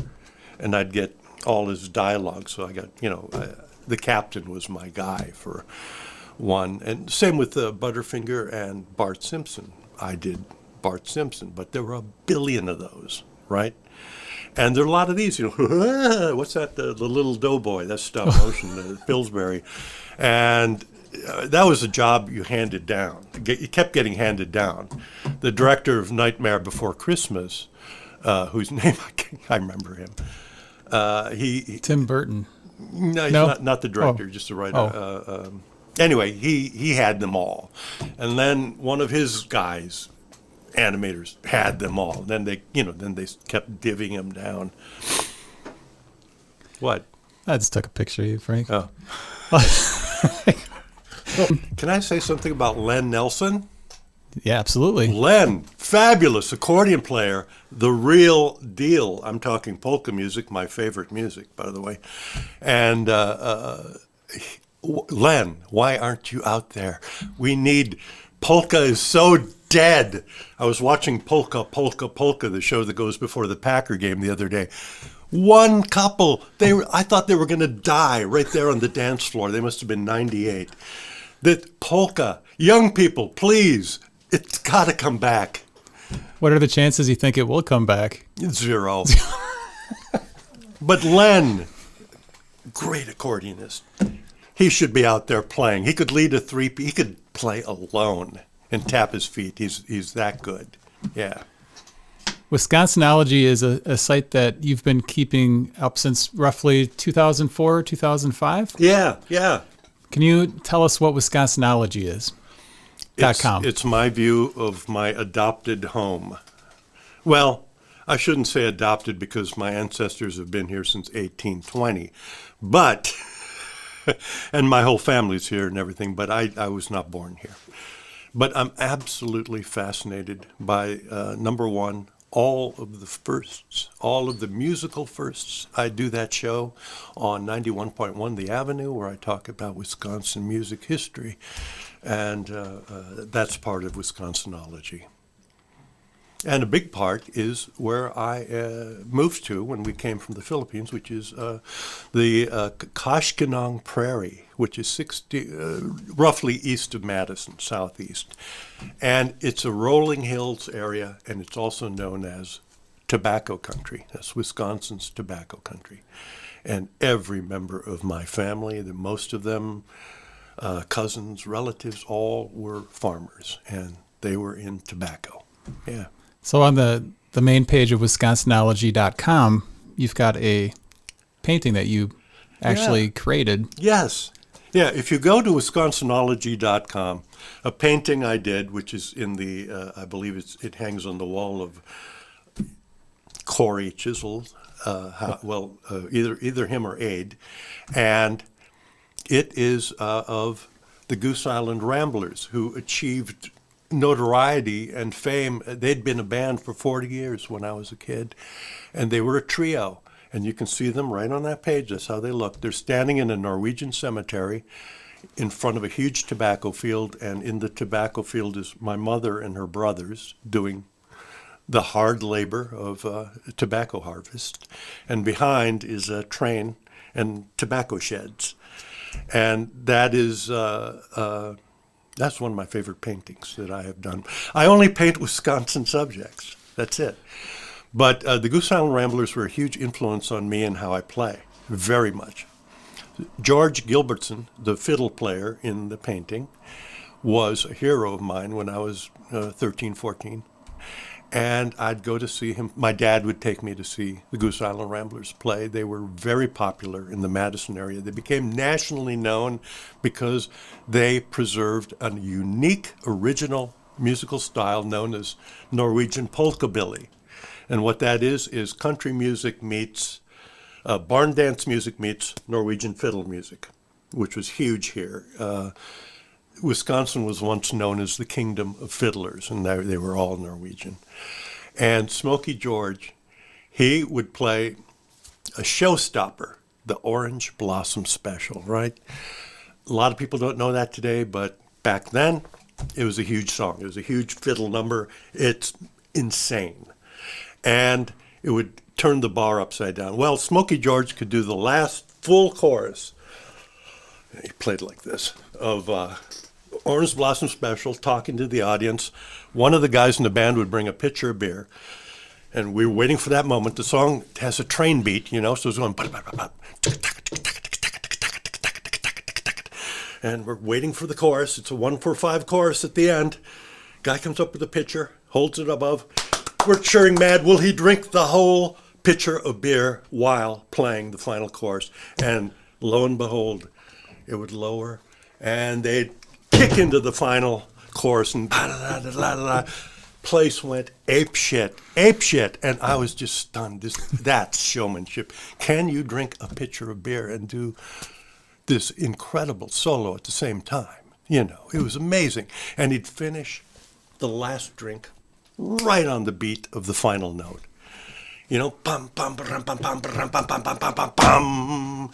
and I'd get all his dialogue. So I got, the captain was my guy for one. And same with Butterfinger and Bart Simpson. I did Bart Simpson, but there were a billion of those, right? And there are a lot of these, what's that, the little doughboy, that's stop motion, Pillsbury. And that was a job you handed down. You kept getting handed down. The director of Nightmare Before Christmas, whose name I remember him. Tim Burton. No, he's not the director, just the writer. Anyway, he had them all. And then one of his guys, animators, had them all. Then they kept divvying them down. What? I just took a picture of you, Frank. Oh. Can I say something about Len Nelson? Yeah, absolutely. Len, fabulous accordion player, the real deal. I'm talking polka music, my favorite music, by the way. And Len, why aren't you out there? We need, polka is so dead. I was watching Polka, the show that goes before the Packer game the other day. One couple, I thought they were going to die right there on the dance floor. They must have been 98. That polka, young people, please, it's got to come back. What are the chances you think it will come back? 0. But Len, great accordionist. He should be out there playing. He could lead a he could play alone and tap his feet. He's that good. Yeah. Wisconsinology is a site that you've been keeping up since roughly 2004, 2005? Yeah. Can you tell us what Wisconsinology is? .com. It's my view of my adopted home. Well, I shouldn't say adopted because my ancestors have been here since 1820, but, and my whole family's here and everything, but I was not born here. But I'm absolutely fascinated by, number one, all of the firsts, all of the musical firsts. I do that show on 91.1 The Avenue where I talk about Wisconsin music history, and that's part of Wisconsinology. And a big part is where I moved to when we came from the Philippines, which is the Kashkinong Prairie, which is roughly east of Madison, southeast. And it's a rolling hills area, and it's also known as tobacco country. That's Wisconsin's tobacco country. And every member of my family, most of them, cousins, relatives, all were farmers, and they were in tobacco. Yeah. So on the main page of Wisconsinology.com, you've got a painting that you actually created. Yes. Yeah, if you go to Wisconsinology.com, a painting I did, which is in the, I believe it hangs on the wall of Corey Chisel, either him or Aid, and it is of the Goose Island Ramblers, who achieved notoriety and fame. They'd been a band for 40 years when I was a kid, and they were a trio. And you can see them right on that page. That's how they look. They're standing in a Norwegian cemetery in front of a huge tobacco field, and in the tobacco field is my mother and her brothers doing the hard labor of tobacco harvest. And behind is a train and tobacco sheds. And that is, that's one of my favorite paintings that I have done. I only paint Wisconsin subjects. That's it. But the Goose Island Ramblers were a huge influence on me and how I play, very much. George Gilbertson, the fiddle player in the painting, was a hero of mine when I was 13, 14. And I'd go to see him. My dad would take me to see the Goose Island Ramblers play. They were very popular in the Madison area. They became nationally known because they preserved a unique, original musical style known as Norwegian polkabilly. And what that is country music meets barn dance music meets Norwegian fiddle music, which was huge here. Wisconsin was once known as the kingdom of fiddlers, and they were all Norwegian. And Smokey George, he would play a showstopper, the Orange Blossom Special, right? A lot of people don't know that today, but back then, it was a huge song. It was a huge fiddle number. It's insane. And it would turn the bar upside down. Well, Smokey George could do the last full chorus. He played like this, of Orange Blossom Special, talking to the audience. One of the guys in the band would bring a pitcher of beer, and we were waiting for that moment. The song has a train beat, you know, so it's going, and we're waiting for the chorus. It's a 1-4-5 chorus at the end. Guy comes up with a pitcher, holds it above. We're cheering mad. Will he drink the whole pitcher of beer while playing the final chorus? And lo and behold, it would lower, and they'd kick into the final chorus, and place went ape shit, and I was just stunned. That's showmanship. Can you drink a pitcher of beer and do this incredible solo at the same time? You know, it was amazing. And he'd finish the last drink right on the beat of the final note. You know, bum bum bum bum bum bum bum bum bum bum bum.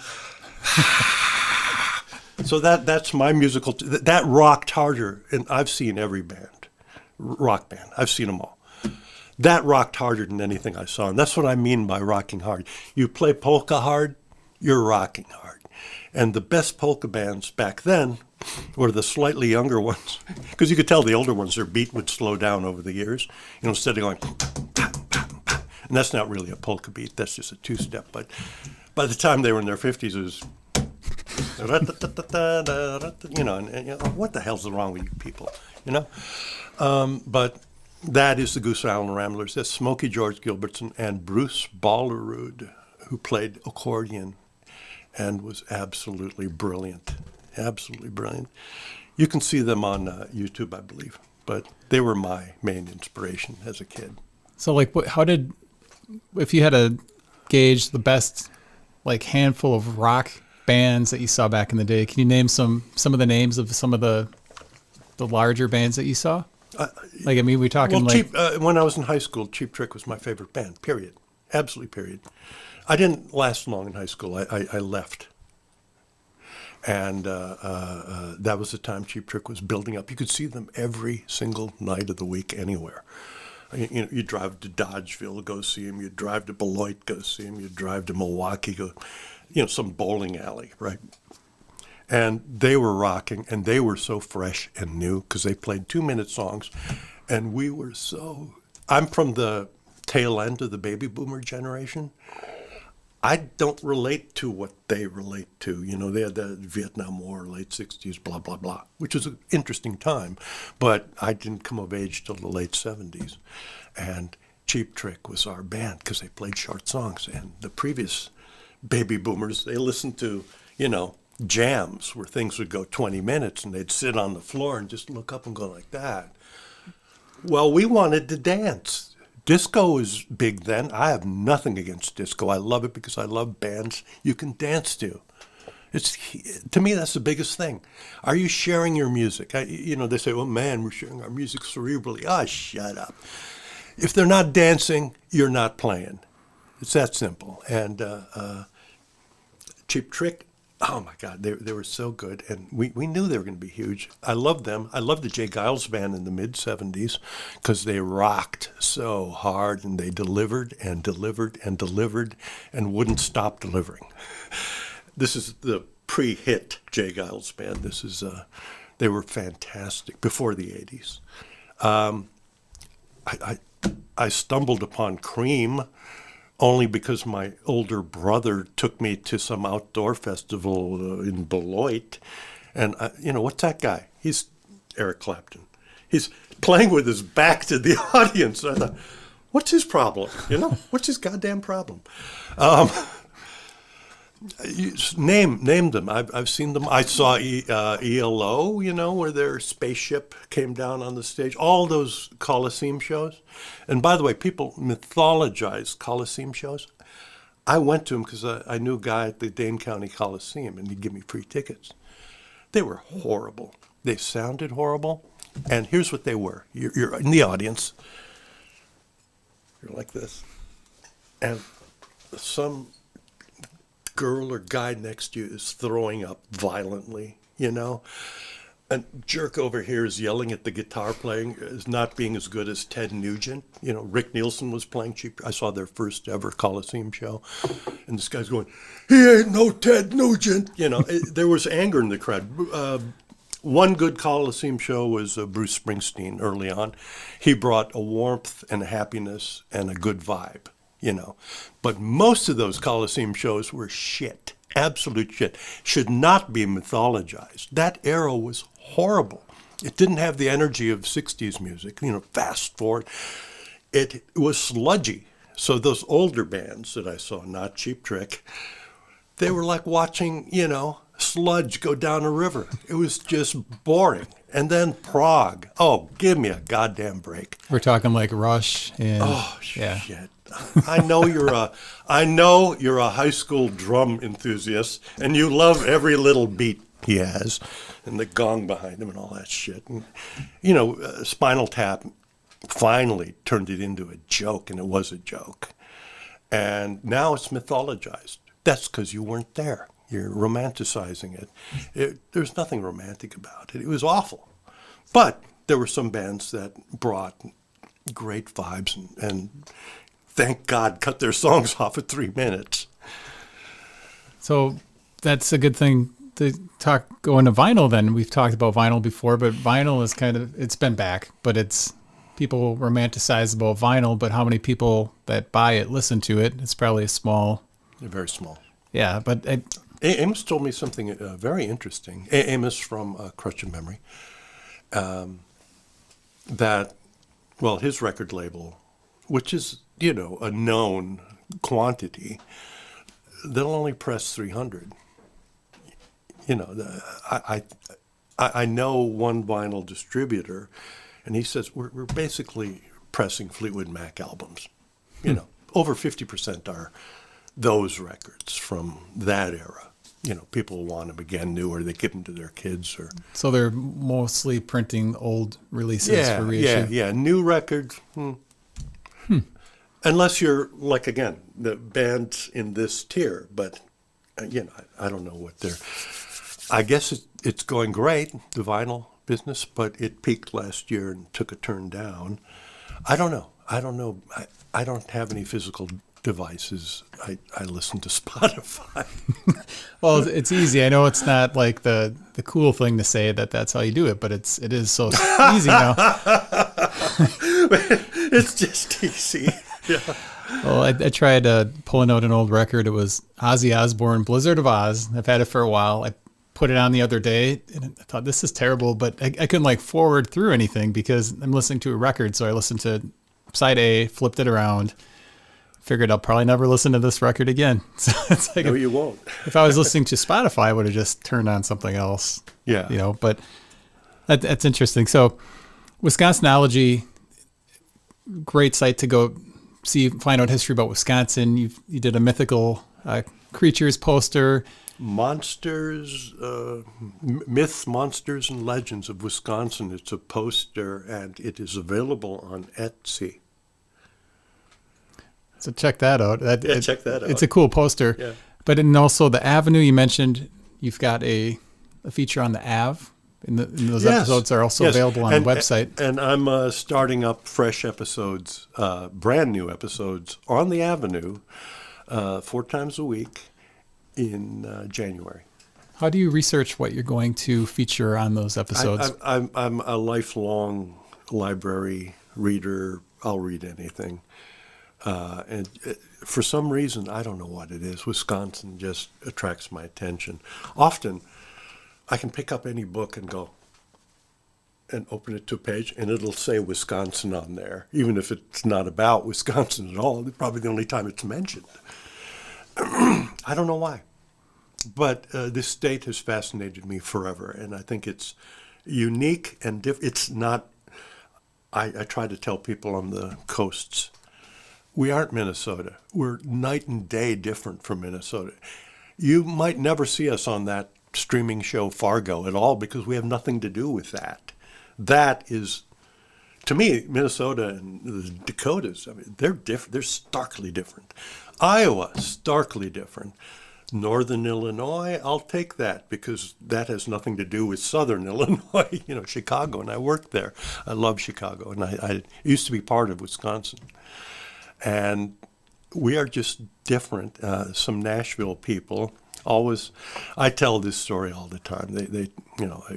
So that's my musical. That rocked harder, and I've seen every band, rock band. I've seen them all. That rocked harder than anything I saw, and that's what I mean by rocking hard. You play polka hard, you're rocking hard. And the best polka bands back then were the slightly younger ones, because you could tell the older ones, their beat would slow down over the years. You know, instead of going, and that's not really a polka beat. That's just a two-step. But by the time they were in their 50s, it was, you know, and you know, what the hell's wrong with you people, you know? But that is the Goose Island Ramblers. That's Smokey George Gilbertson and Bruce Ballerud, who played accordion and was absolutely brilliant. Absolutely brilliant. You can see them on YouTube, I believe, but they were my main inspiration as a kid. So, like, if you had to gauge the best, like, handful of rock bands that you saw back in the day, can you name some of the names of some of the larger bands that you saw? Like, I mean, we're talking when I was in high school, Cheap Trick was my favorite band, period. Absolutely, period. I didn't last long in high school. I left. And that was the time Cheap Trick was building up. You could see them every single night of the week anywhere. You know, you drive to Dodgeville, go see them. You drive to Beloit, go see them. You drive to Milwaukee, go, you know, some bowling alley, right? And they were rocking, and they were so fresh and new because they played 2-minute songs. And we were so, I'm from the tail end of the baby boomer generation. I don't relate to what they relate to. You know, they had the Vietnam War, late 60s, blah, blah, blah, which was an interesting time. But I didn't come of age till the late 70s. And Cheap Trick was our band because they played short songs. And the previous baby boomers, they listened to, you know, jams where things would go 20 minutes and they'd sit on the floor and just look up and go like that. Well, we wanted to dance. Disco was big then. I have nothing against disco. I love it because I love bands you can dance to. To me, that's the biggest thing. Are you sharing your music? You know, they say, "Oh man, we're sharing our music cerebrally." Ah, shut up. If they're not dancing, you're not playing. It's that simple. And Cheap Trick, oh my God, they were so good. And we knew they were going to be huge. I loved them. I loved the Jay Giles Band in the mid-'70s because they rocked so hard, and they delivered and delivered and delivered and wouldn't stop delivering. This is the pre-hit Jay Giles Band. This is, they were fantastic before the 80s. I stumbled upon Cream only because my older brother took me to some outdoor festival in Beloit. And, what's that guy? He's Eric Clapton. He's playing with his back to the audience. I thought, what's his problem? What's his goddamn problem? Name them. I've seen them. I saw ELO, where their spaceship came down on the stage. All those Coliseum shows. And by the way, people mythologize Coliseum shows. I went to them because I knew a guy at the Dane County Coliseum, and he'd give me free tickets. They were horrible. They sounded horrible. And here's what they were. You're in the audience. You're like this. And some girl or guy next to you is throwing up violently, And jerk over here is yelling at the guitar playing, is not being as good as Ted Nugent. Rick Nielsen was playing cheap. I saw their first ever Coliseum show. And this guy's going, he ain't no Ted Nugent. There was anger in the crowd. One good Coliseum show was Bruce Springsteen early on. He brought a warmth and a happiness and a good vibe. But most of those Coliseum shows were shit, absolute shit, should not be mythologized. That era was horrible. It didn't have the energy of 60s music, fast forward. It was sludgy. So those older bands that I saw, not Cheap Trick, they were like watching, sludge go down a river. It was just boring. And then Prague. Oh, give me a goddamn break. We're talking like Rush and shit. I know you're a high school drum enthusiast, and you love every little beat he has, and the gong behind him and all that shit. And Spinal Tap finally turned it into a joke, and it was a joke. And now it's mythologized. That's because you weren't there. You're romanticizing it. There's nothing romantic about it. It was awful. But there were some bands that brought great vibes and thank God, cut their songs off at 3 minutes. So that's a good thing to going to vinyl then. We've talked about vinyl before, but vinyl is it's been back, but it's people romanticize about vinyl, but how many people that buy it listen to it? It's probably a small. They're very small. Yeah, but Amos told me something very interesting. Amos from Crush of Memory, that, his record label, which is, a known quantity, they'll only press 300. I know one vinyl distributor, and he says we're basically pressing Fleetwood Mac albums. Over 50% are those records from that era. People want them again new, or they give them to their kids. So they're mostly printing old releases for reissue. Yeah. New records. Unless you're, like, again, the bands in this tier. But, I don't know what they're... I guess it's going great, the vinyl business, but it peaked last year and took a turn down. I don't know. I don't have any physical devices. I listen to Spotify. Well, it's easy. I know it's not like the cool thing to say that's how you do it, but it is so easy now. It's just easy. Yeah. Well, I tried pulling out an old record. It was Ozzy Osbourne, Blizzard of Oz. I've had it for a while. I put it on the other day, and I thought, this is terrible, but I couldn't forward through anything because I'm listening to a record. So I listened to side A, flipped it around, figured I'll probably never listen to this record again. So it's like, no, you won't. If I was listening to Spotify, I would have just turned on something else. Yeah. But that's interesting. So Wisconsinology, great site to go find out history about Wisconsin. You did a mythical creatures poster. Monsters, Myths, Monsters, and Legends of Wisconsin. It's a poster, and it is available on Etsy. So check that out. Check that out. It's a cool poster. Yeah. But and also the Avenue you mentioned, you've got a feature on the Ave. And those episodes are also available on the website. And I'm starting up fresh episodes, brand new episodes on the Avenue 4 times a week in January. How do you research what you're going to feature on those episodes? I'm a lifelong library reader. I'll read anything. And for some reason, I don't know what it is, Wisconsin just attracts my attention. Often, I can pick up any book and go and open it to a page, and it'll say Wisconsin on there, even if it's not about Wisconsin at all. It's probably the only time it's mentioned. I don't know why. But this state has fascinated me forever, and I think it's unique and different. It's not, I try to tell people on the coasts, we aren't Minnesota. We're night and day different from Minnesota. You might never see us on that streaming show Fargo at all because we have nothing to do with that. That is, to me, Minnesota and the Dakotas, I mean, they're different. They're starkly different. Iowa, starkly different. Northern Illinois, I'll take that because that has nothing to do with Southern Illinois, Chicago, and I worked there. I love Chicago, and I used to be part of Wisconsin. And we are just different. Some Nashville people I tell this story all the time. They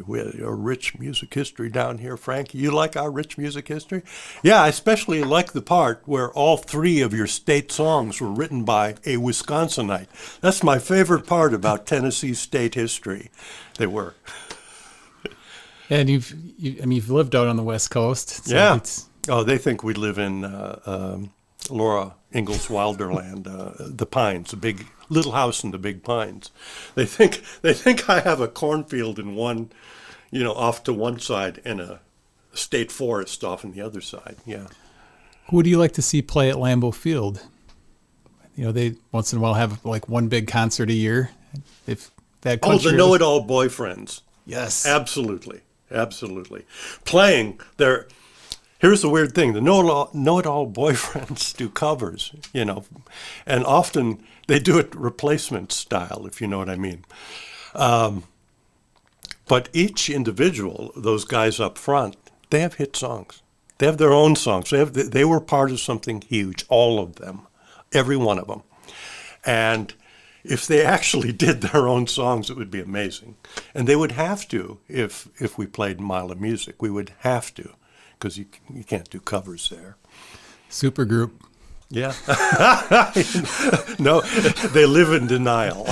we have a rich music history down here, Frank. You like our rich music history? Yeah, I especially like the part where all 3 of your state songs were written by a Wisconsinite. That's my favorite part about Tennessee state history. They were. And you've lived out on the West Coast. So yeah. They think we live in Laura Ingalls Wilderland, the Pines, the big little house in the big pines. They think I have a cornfield in one, off to one side and a state forest off on the other side. Yeah. Who do you like to see play at Lambeau Field? They once in a while have like one big concert a year. If that country the know-it-all boyfriends. Yes. Absolutely. Playing their. Here's the weird thing. The know-it-all boyfriends do covers, and often they do it replacement style, if you know what I mean. But each individual, those guys up front, they have hit songs. They have their own songs. They were part of something huge, all of them, every one of them. And if they actually did their own songs, it would be amazing. And they would have to if we played Mile of Music. We would have to. Because you can't do covers there. Supergroup. Yeah. No, they live in denial.